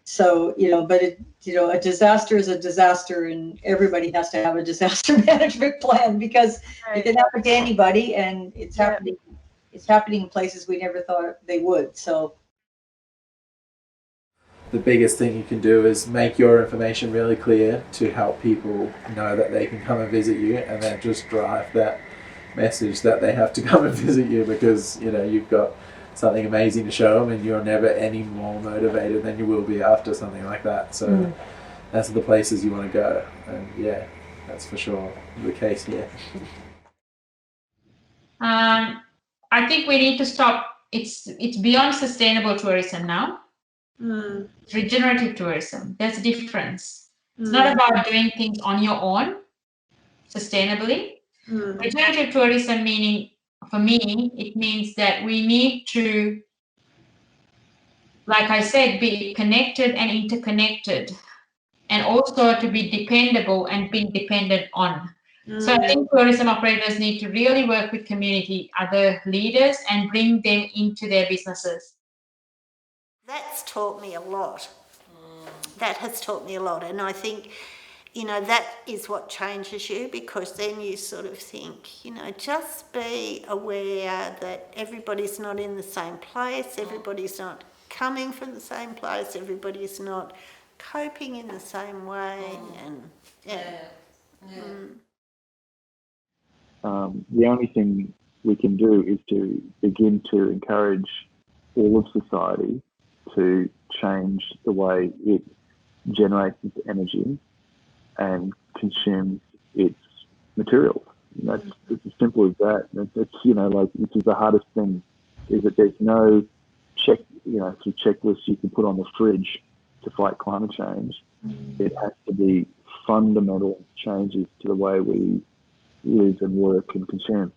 So, but a disaster is a disaster, and everybody has to have a disaster management plan, because it can happen to anybody, and it's happening in places we never thought they would. So the biggest thing you can do is make your information really clear to help people know that they can come and visit you, and then just drive that message that they have to come and visit you, because you've got something amazing to show them, and you're never any more motivated than you will be after something like that. So that's the places you want to go, and yeah, that's for sure the case here. I think we need to stop. It's beyond sustainable tourism now. It's regenerative tourism. There's a difference. It's not about doing things on your own sustainably. Regenerative tourism meaning, for me, it means that we need to, like I said, be connected and interconnected, and also to be dependable and being dependent on. So I think tourism operators need to really work with community, other leaders, and bring them into their businesses. That's taught me a lot. That has taught me a lot, and I think that is what changes you, because then you sort of think, just be aware that everybody's not in the same place, everybody's not coming from the same place, everybody's not coping in the same way, and the only thing we can do is to begin to encourage all of society to change the way it generates its energy and consumes its materials. It's as simple as that. It's this is the hardest thing, is that there's no checklist you can put on the fridge to fight climate change. It has to be fundamental changes to the way we live and work and consume.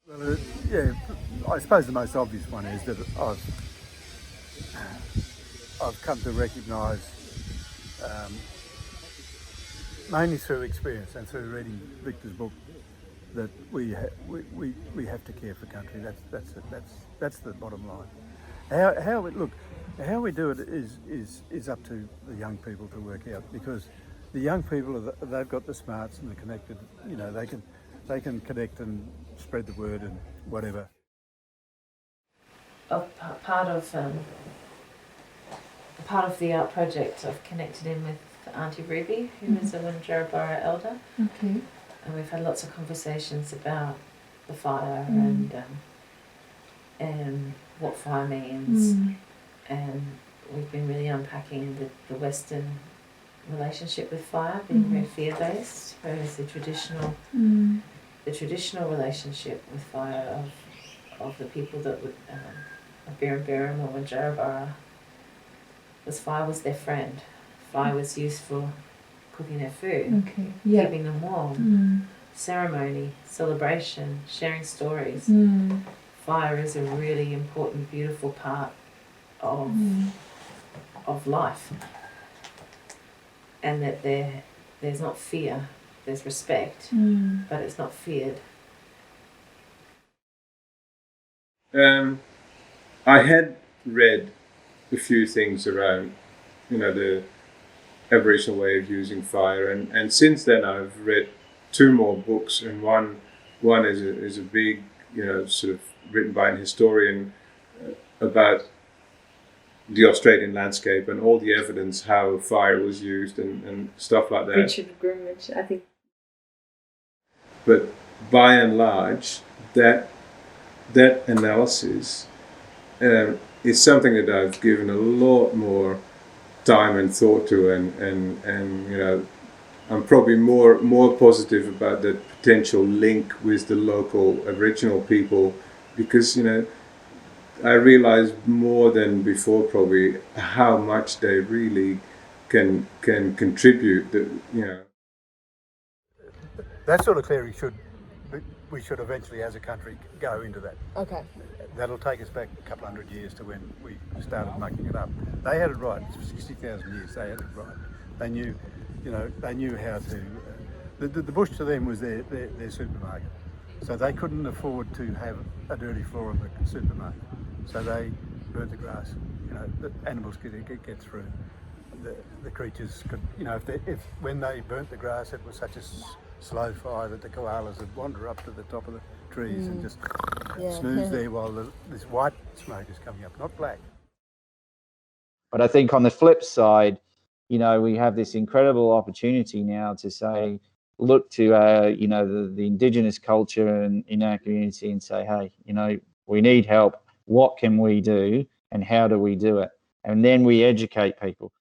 Well, I suppose the most obvious one is that I've come to recognise, mainly through experience and through reading Victor's book, that we have to care for country. That's the bottom line. How we do it is up to the young people to work out, because the young people they've got the smarts and the connected. They can connect and spread the word and whatever. Part of the art project, I've connected in with Auntie Ruby, who is a Binna Burra elder. Okay. And we've had lots of conversations about the fire and what fire means. And we've been really unpacking the Western relationship with fire, being very fear-based, whereas the traditional relationship with fire of the people that would of Binna Burra or Binna was fire was their friend. Fire was used for cooking their food, keeping them warm, ceremony, celebration, sharing stories. Fire is a really important, beautiful part of life, and that there's not fear, there's respect, but it's not feared. I had read a few things around, the Aboriginal way of using fire, and since then I've read two more books, and one is a big, sort of written by an historian about the Australian landscape and all the evidence how fire was used and stuff like that. Richard Grimmage, I think. But by and large, that analysis is something that I've given a lot more time and thought to, and I'm probably more positive about the potential link with the local Aboriginal people, because I realize more than before probably how much they really can contribute. That sort of clearing we should eventually, as a country, go into that. Okay. That'll take us back a couple hundred years to when we started mucking it up. They had it right for 60,000 years. They had it right. They knew, they knew how to. The bush to them was their supermarket, so they couldn't afford to have a dirty floor in the supermarket. So they burnt the grass. The animals could get through. The creatures could, if when they burnt the grass, it was such a slow fire that the koalas would wander up to the top of the trees and just snooze there while this white smoke is coming up, not black. But I think on the flip side, we have this incredible opportunity now to say, look to the Indigenous culture in our community and say, hey, we need help. What can we do, and how do we do it? And then we educate people.